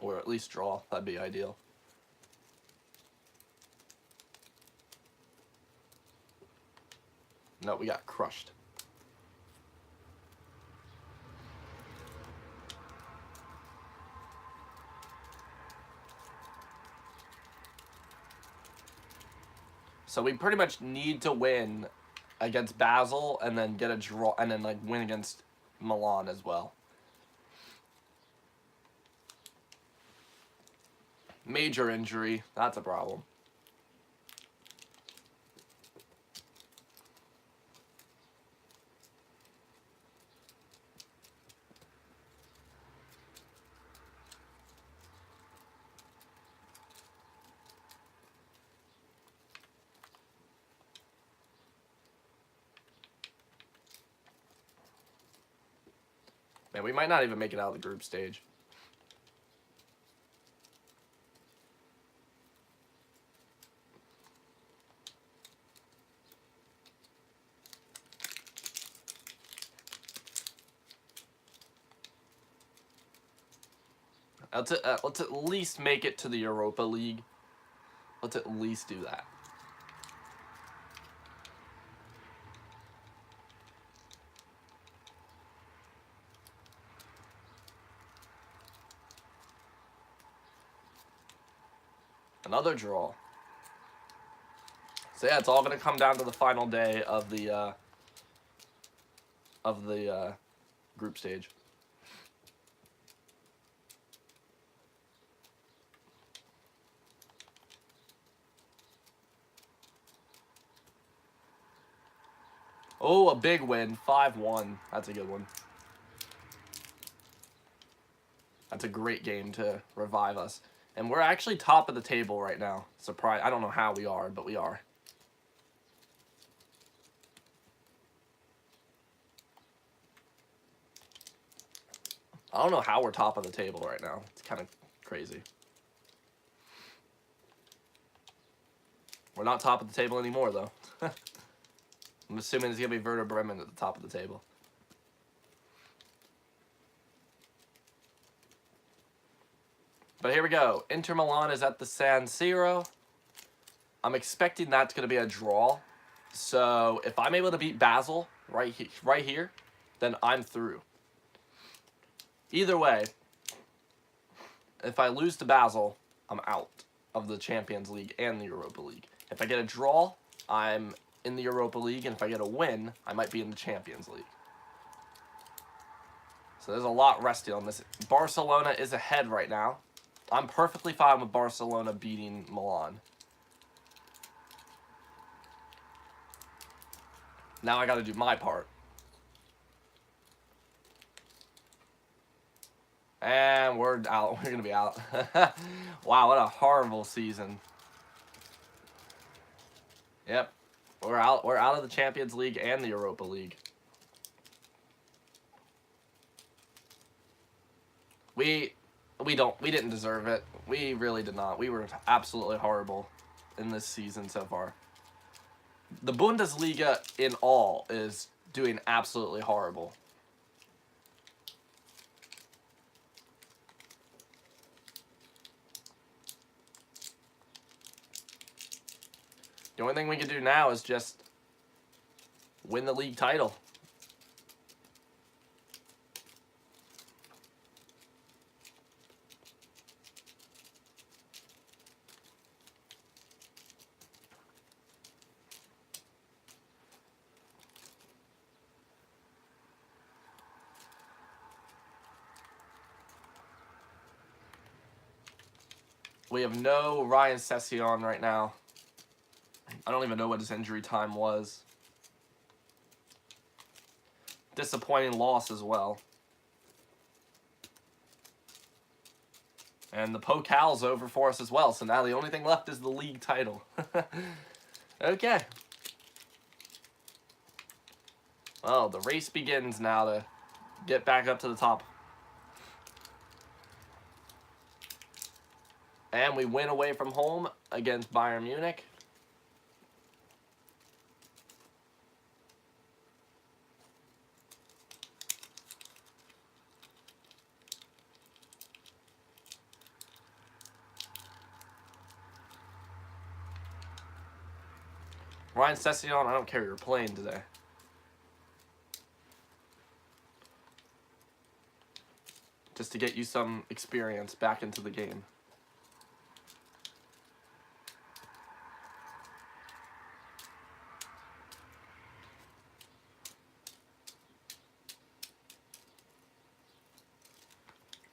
Or at least draw. That'd be ideal. No, we got crushed. So we pretty much need to win against Basel and then get a draw and then like win against Milan as well. Major injury, that's a problem. Man, we might not even make it out of the group stage. Let's at least make it to the Europa League. Let's at least do that. Another draw. So yeah, it's all going to come down to the final day of the group stage. Oh, a big win, 5-1. That's a good one. That's a great game to revive us. And we're actually top of the table right now. Surprise! I don't know how we are, but we are. I don't know how we're top of the table right now. It's kind of crazy. We're not top of the table anymore, though. I'm assuming it's going to be Werder Bremen at the top of the table. But here we go. Inter Milan is at the San Siro. I'm expecting that's going to be a draw. So if I'm able to beat Basel right here, then I'm through. Either way, if I lose to Basel, I'm out of the Champions League and the Europa League. If I get a draw, I'm in the Europa League, and if I get a win, I might be in the Champions League. So there's a lot resting on this. Barcelona is ahead right now. I'm perfectly fine with Barcelona beating Milan. Now I got to do my part. And we're out. We're going to be out. Wow, what a horrible season. Yep. We're out. We're out of the Champions League and the Europa League. We didn't deserve it. We really did not. We were absolutely horrible in this season so far. The Bundesliga in all is doing absolutely horrible. The only thing we can do now is just win the league title. We have no Ryan Session right now. I don't even know what his injury time was. Disappointing loss as well. And the Pokal's over for us as well. So now the only thing left is the league title. Okay. Well, the race begins now to get back up to the top. And we win away from home against Bayern Munich. Ryan Session, I don't care, you're playing today. Just to get you some experience back into the game.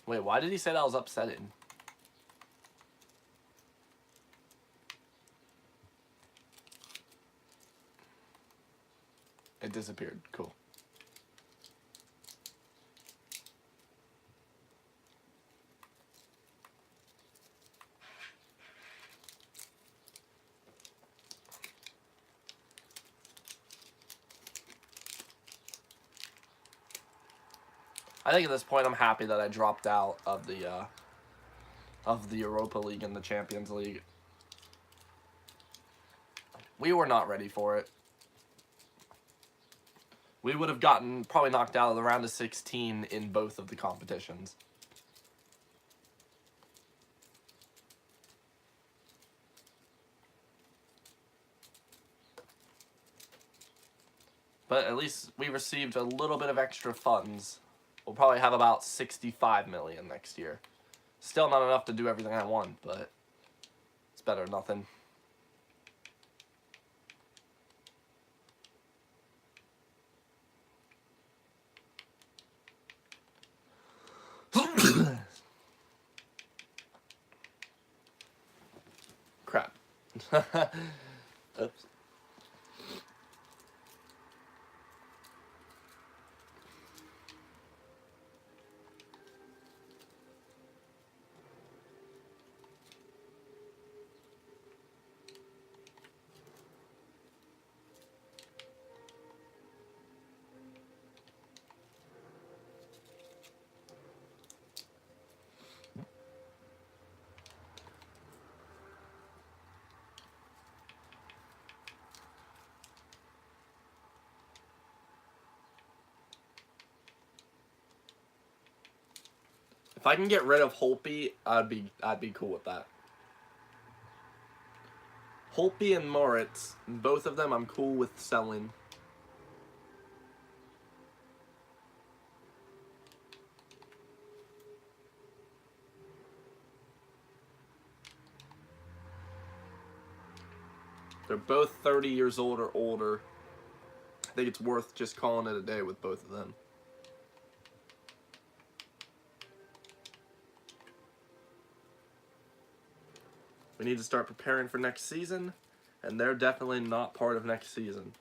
Wait, why did he say that was upsetting? It disappeared. Cool. I think at this point I'm happy that I dropped out of the Europa League and the Champions League. We were not ready for it. We would have gotten probably knocked out of the round of 16 in both of the competitions. But at least we received a little bit of extra funds. We'll probably have about 65 million next year. Still not enough to do everything I want, but it's better than nothing. Crap. Oops. If I can get rid of Holpe, I'd be cool with that. Holpe and Moritz, both of them I'm cool with selling. They're both 30 years old or older. I think it's worth just calling it a day with both of them. We need to start preparing for next season, and they're definitely not part of next season.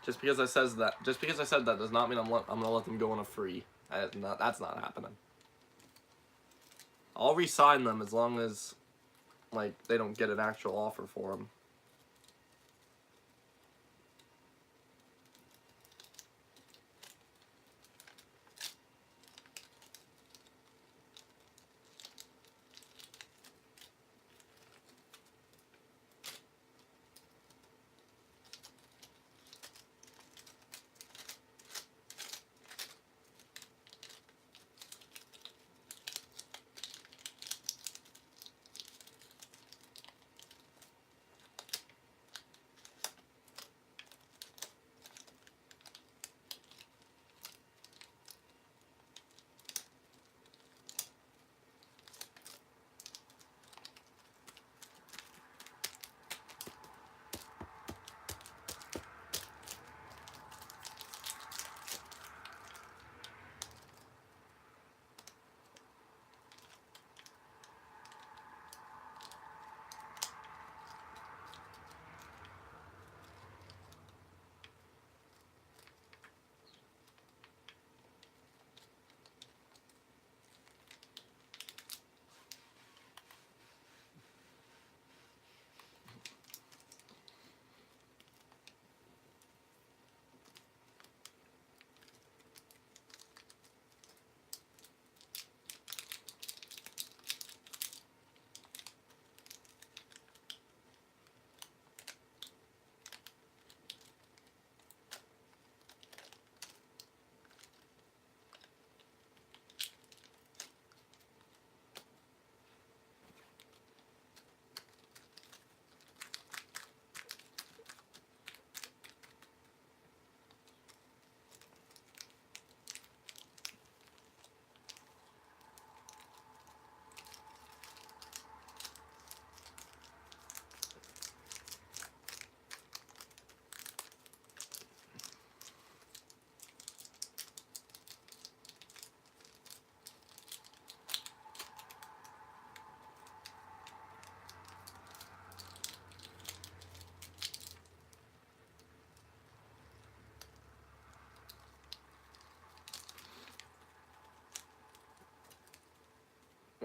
Just because I said that does not mean I'm gonna let them go on a free. That's not happening. I'll re-sign them as long as like they don't get an actual offer for them.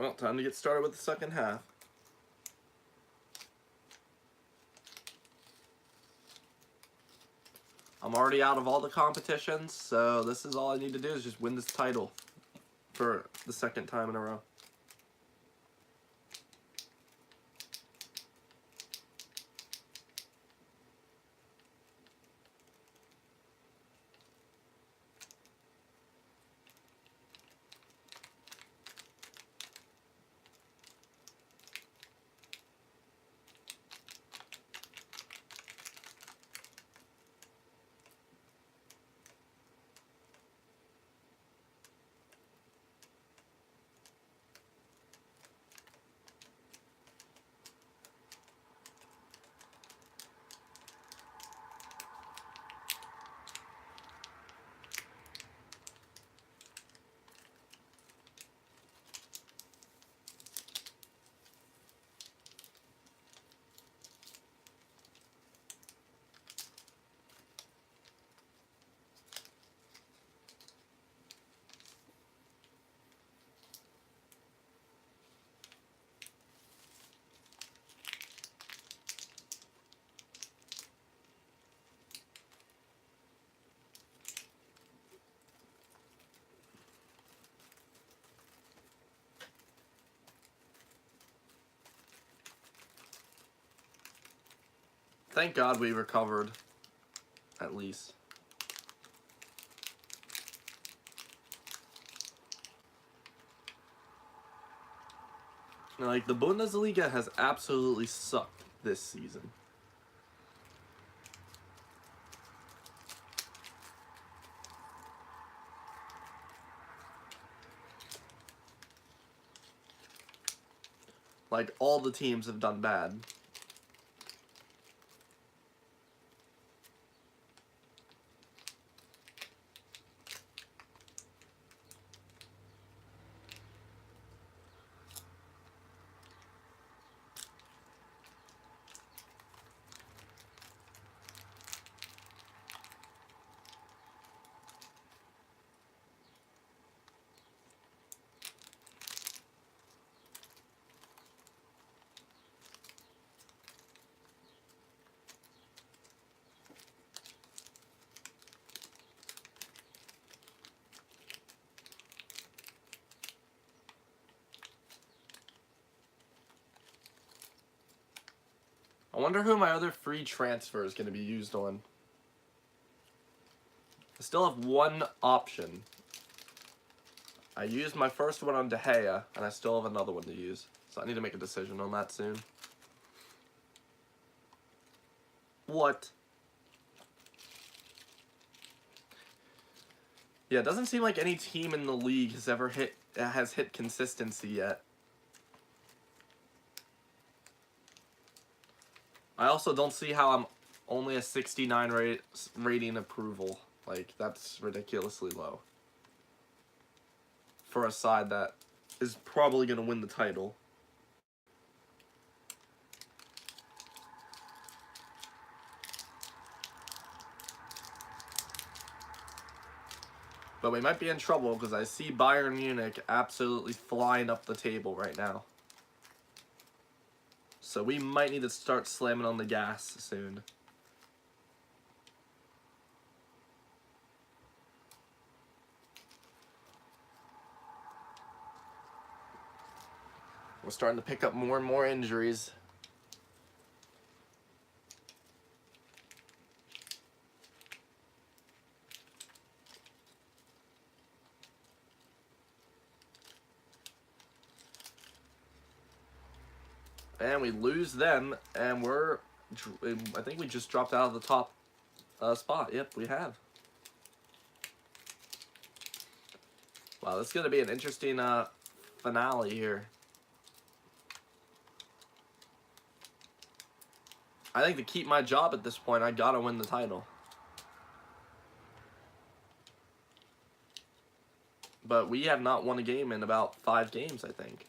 Well, time to get started with the second half. I'm already out of all the competitions, so this is all I need to do is just win this title for the second time in a row. Thank God we recovered, at least. Like, the Bundesliga has absolutely sucked this season. Like, all the teams have done bad. I wonder who my other free transfer is going to be used on. I still have one option. I used my first one on De Gea, and I still have another one to use. So I need to make a decision on that soon. What? Yeah, it doesn't seem like any team in the league has hit consistency yet. I also don't see how I'm only a 69 rating approval. Like, that's ridiculously low for a side that is probably going to win the title. But we might be in trouble because I see Bayern Munich absolutely flying up the table right now. So we might need to start slamming on the gas soon. We're starting to pick up more and more injuries. And we lose them, and I think we just dropped out of the top spot. Yep, we have. Wow, this is going to be an interesting finale here. I think to keep my job at this point, I got to win the title. But we have not won a game in about 5 games, I think.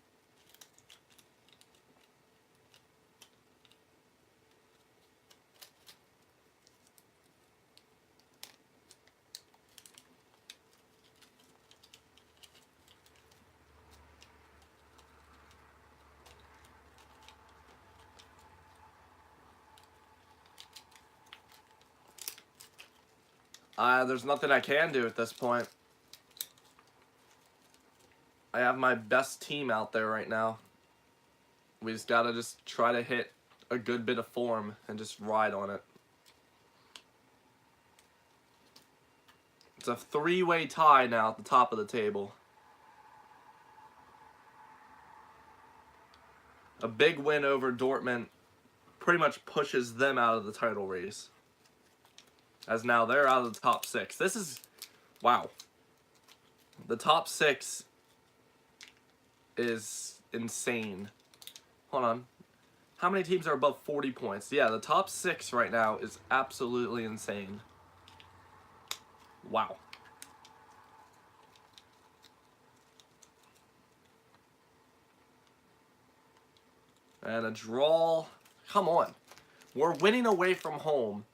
There's nothing I can do at this point. I have my best team out there right now. We just gotta just try to hit a good bit of form and just ride on it. It's a 3-way tie now at the top of the table. A big win over Dortmund pretty much pushes them out of the title race, as now they're out of the top 6. This is, wow. The top 6 is insane. Hold on. How many teams are above 40 points? Yeah, the top 6 right now is absolutely insane. Wow. And a draw. Come on. We're winning away from home,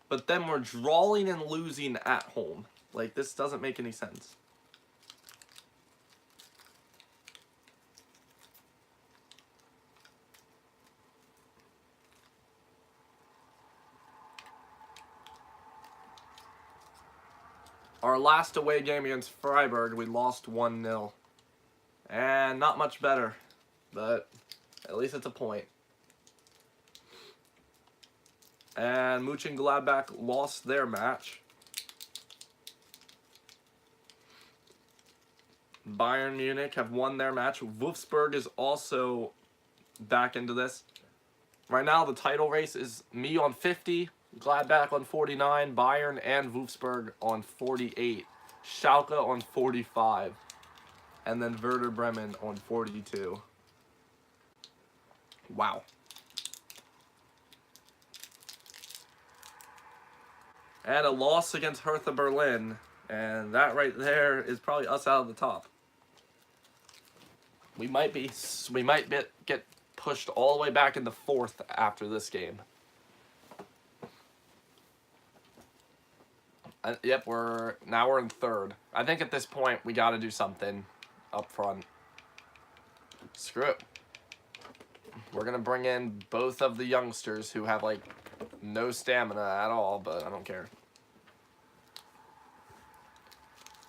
but then we're drawing and losing at home. Like, this doesn't make any sense. Our last away game against Freiburg, we lost 1-0. And not much better, but at least it's a point. And Mönchengladbach lost their match. Bayern Munich have won their match. Wolfsburg is also back into this. Right now, the title race is me on 50, Gladbach on 49, Bayern and Wolfsburg on 48, Schalke on 45, and then Werder Bremen on 42. Wow. And a loss against Hertha Berlin, and that right there is probably us out of the top. We might get pushed all the way back into 4th after this game. Yep, we're in 3rd. I think at this point we got to do something up front. Screw it. We're gonna bring in both of the youngsters who have like no stamina at all, but I don't care.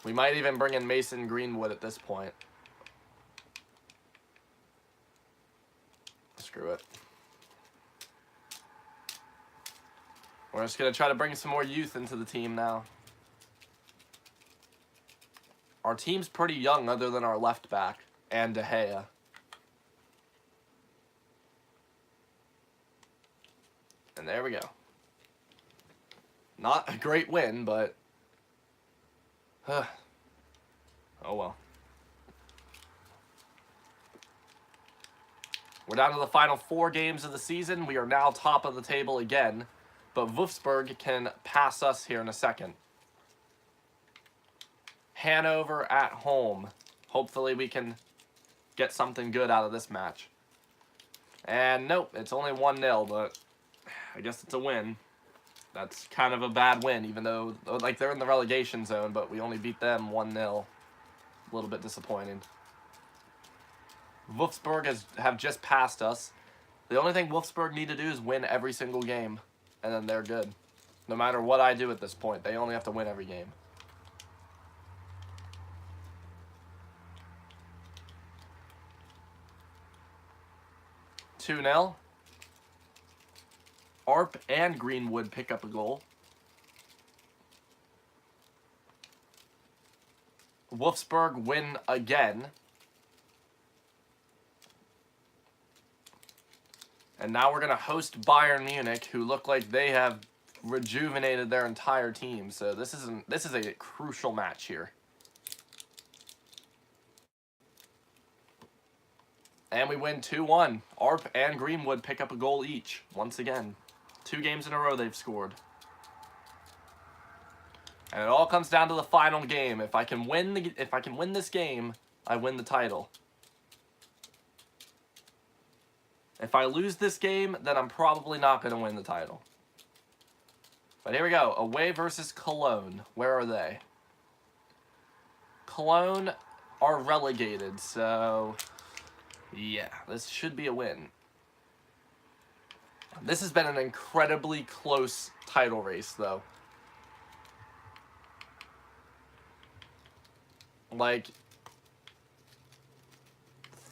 We might even bring in Mason Greenwood at this point. Screw it. We're just going to try to bring some more youth into the team now. Our team's pretty young other than our left back and De Gea. And there we go. Not a great win, but oh well. We're down to the final 4 games of the season. We are now top of the table again, but Wolfsburg can pass us here in a second. Hanover at home. Hopefully we can get something good out of this match. And nope, it's only 1-0, but I guess it's a win. That's kind of a bad win, even though like they're in the relegation zone, but we only beat them 1-0. A little bit disappointing. Wolfsburg have just passed us. The only thing Wolfsburg need to do is win every single game, and then they're good. No matter what I do at this point, they only have to win every game. (2-0). Arp and Greenwood pick up a goal. Wolfsburg win again. And now we're going to host Bayern Munich, who look like they have rejuvenated their entire team. So this is a crucial match here. And we win 2-1. Arp and Greenwood pick up a goal each once again. 2 games in a row they've scored. And it all comes down to the final game. If I can win this game, I win the title. If I lose this game, then I'm probably not going to win the title. But here we go. Away versus Cologne. Where are they? Cologne are relegated, so yeah, this should be a win. This has been an incredibly close title race, though. like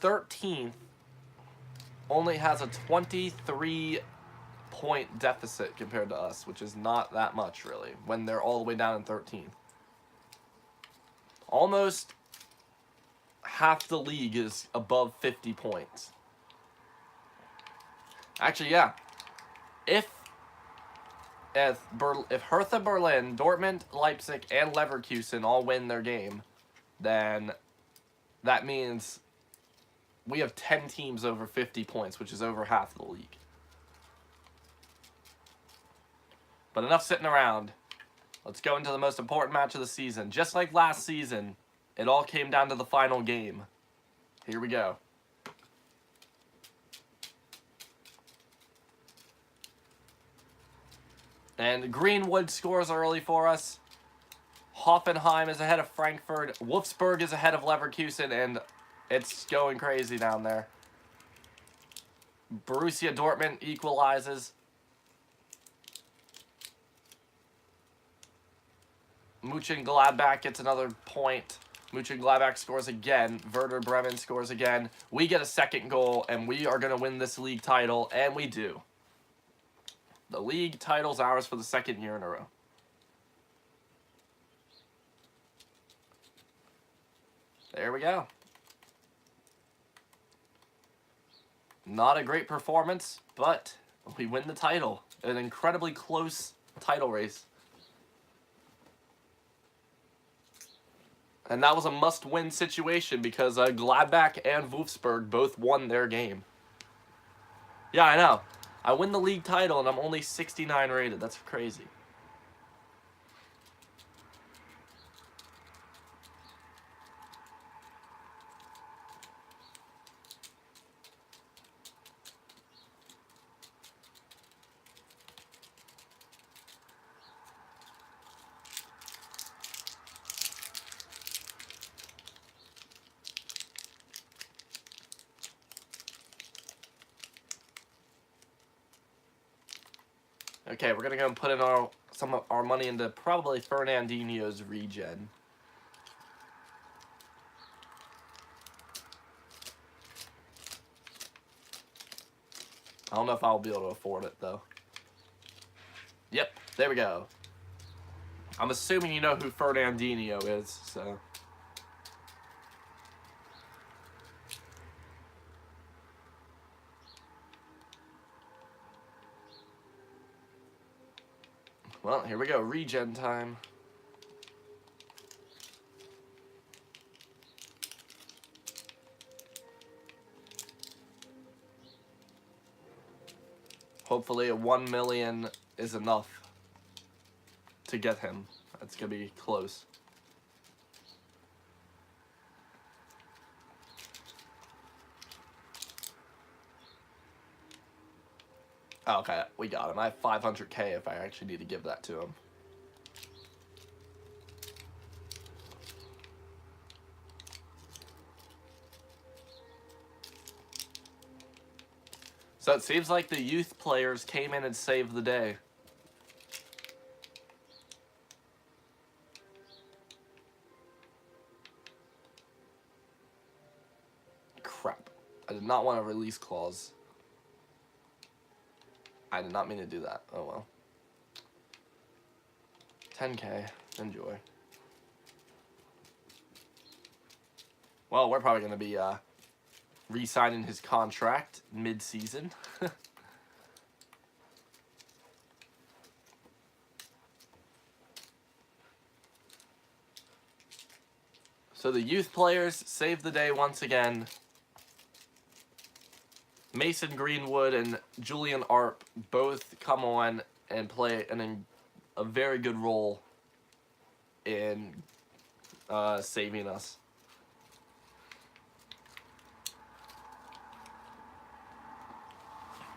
13th only has a 23-point deficit compared to us, which is not that much, really, when they're all the way down in 13th. Almost half the league is above 50 points. Actually, yeah. If Hertha Berlin, Dortmund, Leipzig, and Leverkusen all win their game, then that means we have 10 teams over 50 points, which is over half the league. But enough sitting around. Let's go into the most important match of the season. Just like last season, it all came down to the final game. Here we go. And Greenwood scores early for us. Hoffenheim is ahead of Frankfurt. Wolfsburg is ahead of Leverkusen, and it's going crazy down there. Borussia Dortmund equalizes. Mönchengladbach gets another point. Mönchengladbach scores again. Werder Bremen scores again. We get a second goal, and we are going to win this league title, and we do. The league title's ours for the second year in a row. There we go. Not a great performance, but we win the title. An incredibly close title race. And that was a must-win situation because Gladbach and Wolfsburg both won their game. Yeah, I know. I win the league title and I'm only 69 rated. That's crazy. Okay, we're going to go and put in some of our money into probably Fernandinho's regen. I don't know if I'll be able to afford it, though. Yep, there we go. I'm assuming you know who Fernandinho is, so... Well, here we go. Regen time. Hopefully a 1 million is enough to get him. That's going to be close. Okay, we got him. I have 500k if I actually need to give that to him. So it seems like the youth players came in and saved the day. Crap. I did not want a release clause. I did not mean to do that. Oh well. 10k. Enjoy. Well, we're probably going to be re-signing his contract mid-season. So the youth players saved the day once again. Mason Greenwood and Julian Arp both come on and play a very good role in saving us.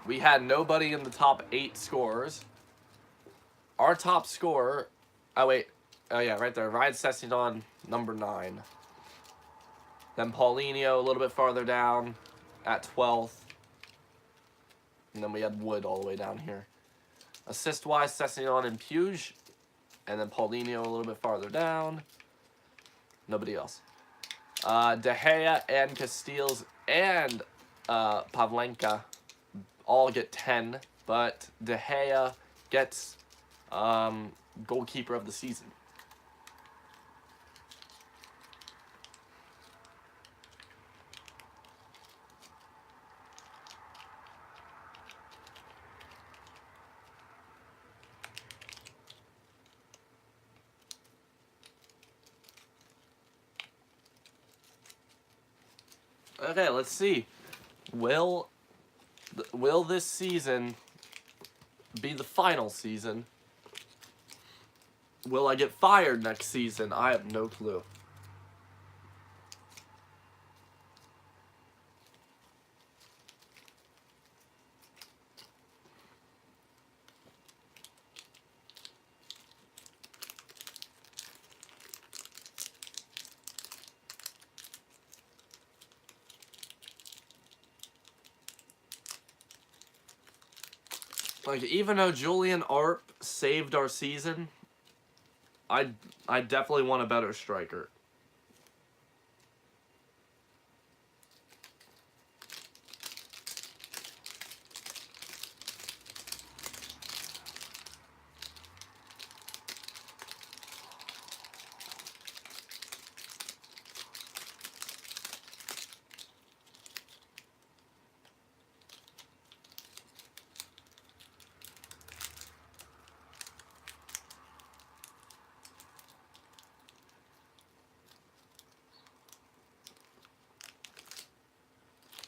We had nobody in the top 8 scorers. Our top scorer... Oh, wait. Oh, yeah, right there. Ryan Sessegnon, number 9. Then Paulinho a little bit farther down at 12th. And then we had Wood all the way down here. Assist-wise, Sessegnon and Puig. And then Paulinho a little bit farther down. Nobody else. De Gea and Casteels and Pavlenka all get 10, but De Gea gets goalkeeper of the season. Okay, let's see. Will this season be the final season? Will I get fired next season? I have no clue. Like, even though Julian Arp saved our season, I definitely want a better striker.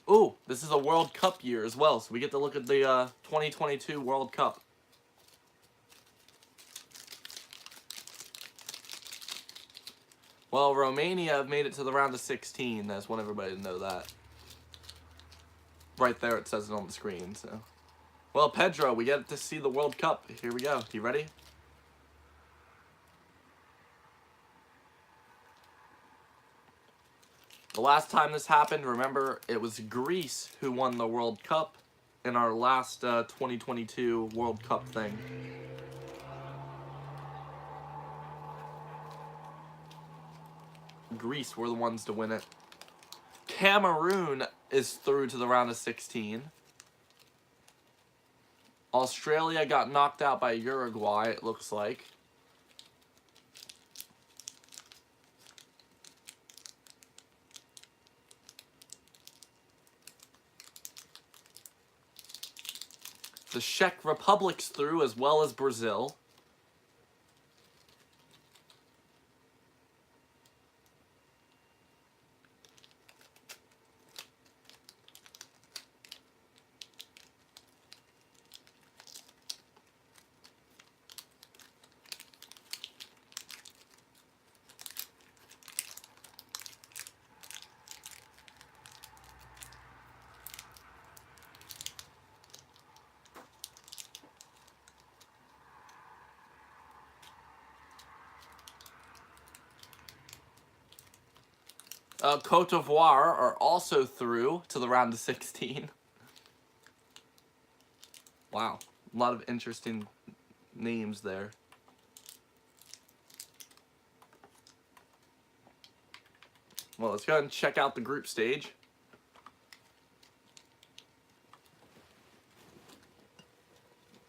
Ooh, this is a World Cup year as well, so we get to look at the 2022 World Cup. Well, Romania have made it to the round of 16. I just want everybody to know that. Right there, it says it on the screen, so. Well, Pedro, we get to see the World Cup. Here we go. You ready? The last time this happened, remember, it was Greece who won the World Cup in our last 2022 World Cup thing. Greece were the ones to win it. Cameroon is through to the round of 16. Australia got knocked out by Uruguay, it looks like. The Czech Republic's through, as well as Brazil. Cote d'Ivoire are also through to the round of 16. Wow, a lot of interesting names there. Well, let's go ahead and check out the group stage.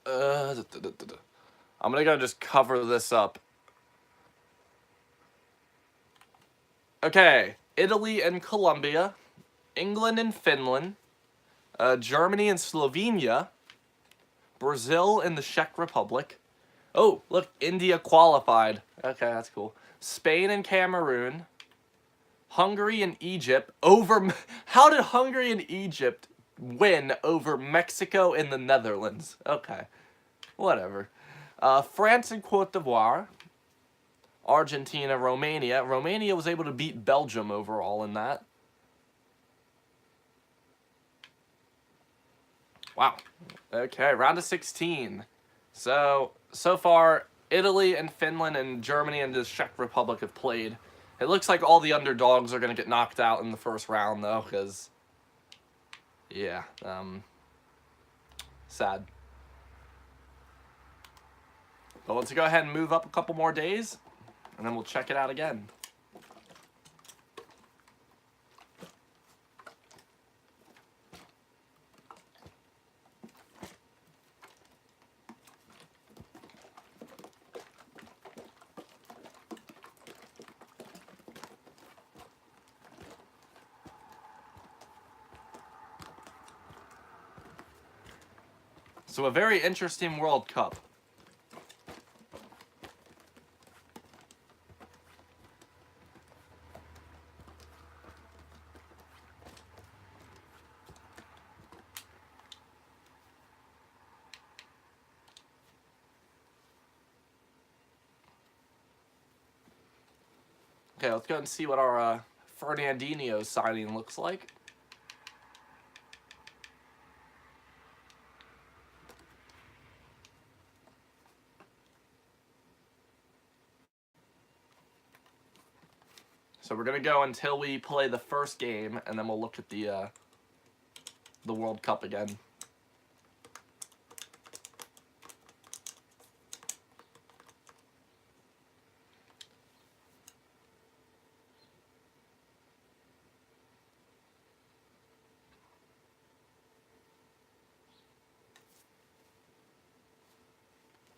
I'm gonna go just cover this up. Okay, Italy and Colombia, England and Finland, Germany and Slovenia, Brazil and the Czech Republic. Oh, look, India qualified. Okay, that's cool. Spain and Cameroon, Hungary and Egypt over... How did Hungary and Egypt win over Mexico and the Netherlands? Okay, whatever. France and Cote d'Ivoire, Argentina, Romania. Romania was able to beat Belgium overall in that. Wow. Okay, round of 16. So far, Italy and Finland and Germany and the Czech Republic have played. It looks like all the underdogs are going to get knocked out in the first round, though, because, yeah, sad. But let's go ahead and move up a couple more days, and then we'll check it out again. So a very interesting World Cup. Okay, let's go and see what our Fernandinho signing looks like. So we're gonna go until we play the first game, and then we'll look at the World Cup again.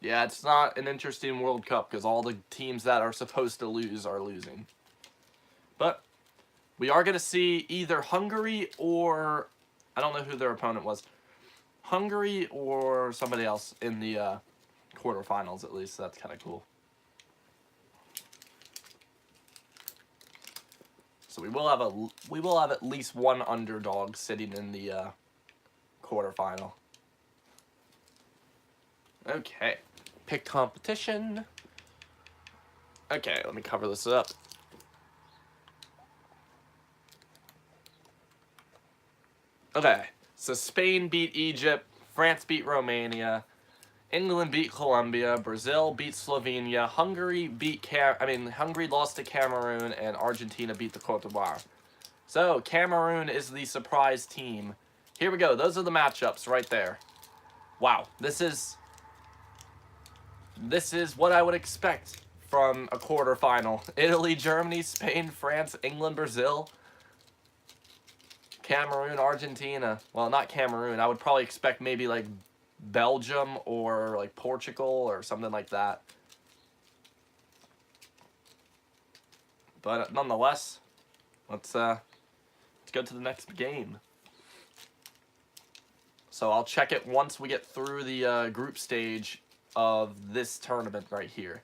Yeah, it's not an interesting World Cup because all the teams that are supposed to lose are losing. But we are going to see either Hungary or, I don't know who their opponent was, Hungary or somebody else in the quarterfinals at least. So that's kind of cool. So we will have at least one underdog sitting in the quarterfinal. Okay, pick competition. Okay, let me cover this up. Okay, so Spain beat Egypt, France beat Romania, England beat Colombia, Brazil beat Slovenia, Hungary lost to Cameroon, and Argentina beat the Cote d'Ivoire. So Cameroon is the surprise team. Here we go. Those are the matchups right there. Wow, this is what I would expect from a quarterfinal. Italy, Germany, Spain, France, England, Brazil, Cameroon, Argentina. Well, not Cameroon. I would probably expect maybe like Belgium or like Portugal or something like that. But nonetheless, let's go to the next game. So I'll check it once we get through the group stage of this tournament right here.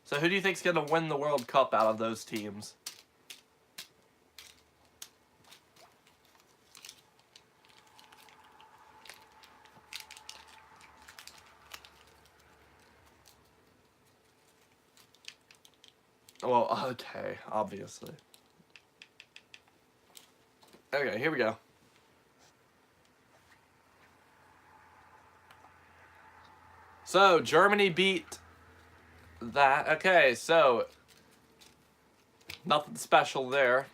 So who do you think's going to win the World Cup out of those teams? Well, okay, obviously. Okay, here we go. So, Germany beat that. Okay, so nothing special there.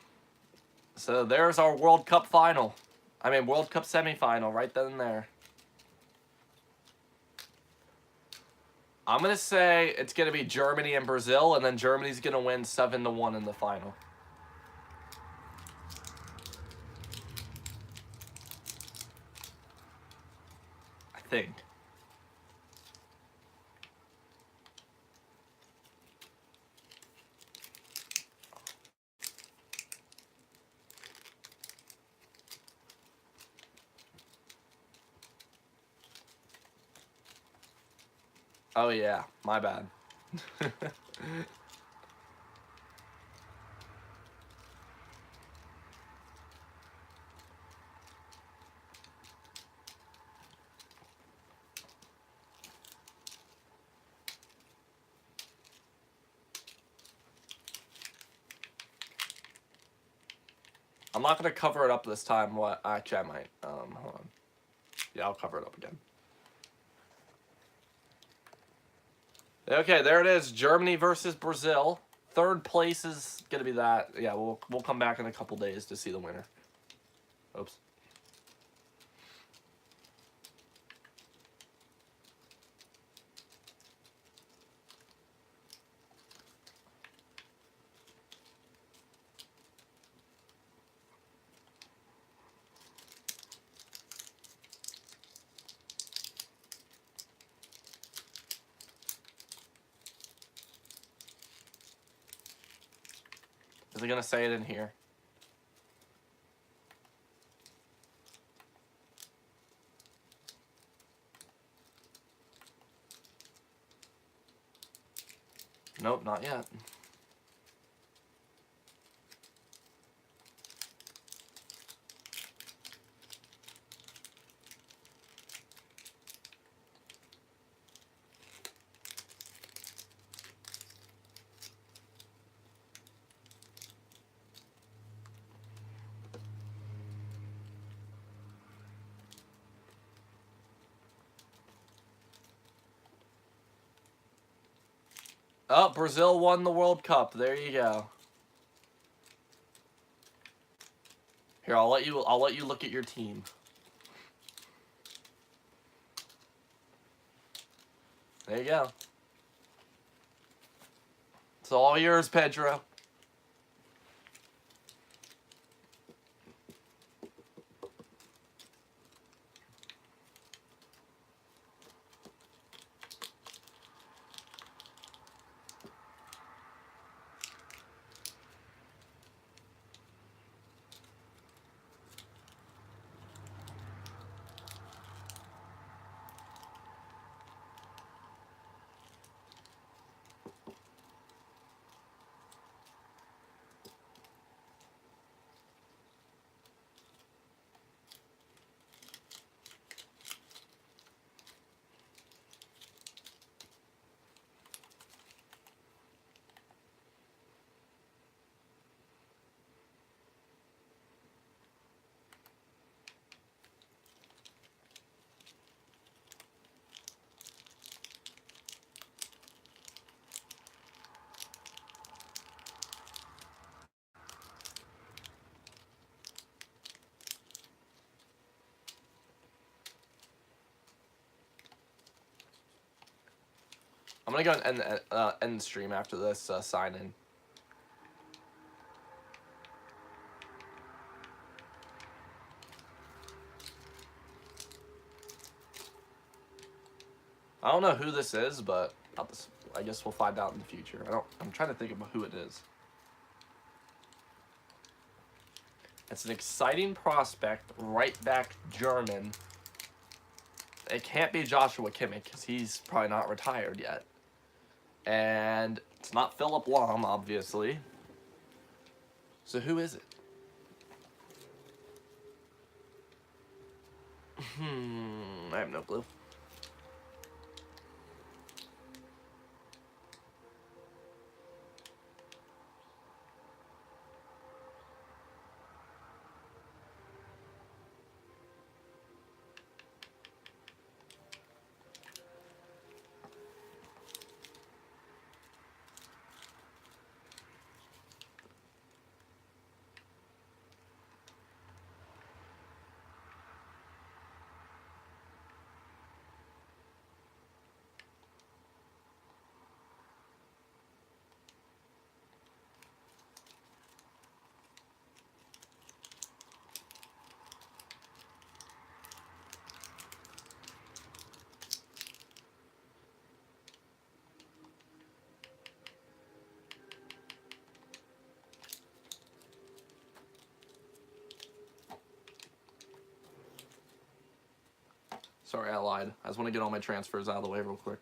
So, there's our World Cup final. World Cup semifinal right then and there. I'm going to say it's going to be Germany and Brazil, and then Germany's going to win 7-1 in the final. I think. Oh yeah, my bad. I'm not going to cover it up this time. What? Actually, I might. Hold on. Yeah, I'll cover it up again. Okay, there it is. Germany versus Brazil. Third place is going to be that. Yeah, we'll come back in a couple days to see the winner. Oops. Is it going to say it in here? Nope, not yet. Oh, Brazil won the World Cup. There you go. Here, I'll let you look at your team. There you go. It's all yours, Pedro. I'm gonna go and end the stream after this sign in. I don't know who this is, but I guess we'll find out in the future. I'm trying to think about who it is. It's an exciting prospect, right back German. It can't be Joshua Kimmich because he's probably not retired yet. And it's not Philip Lahm, obviously. So who is it? I have no clue. Sorry, I lied. I just want to get all my transfers out of the way real quick.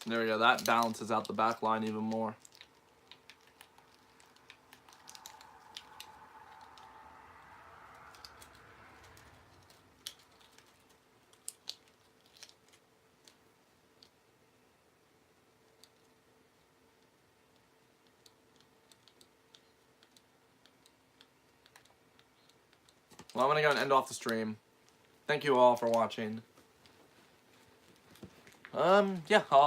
There we go. That balances out the back line even more. Well, I'm going to go and end off the stream. Thank you all for watching. Yeah,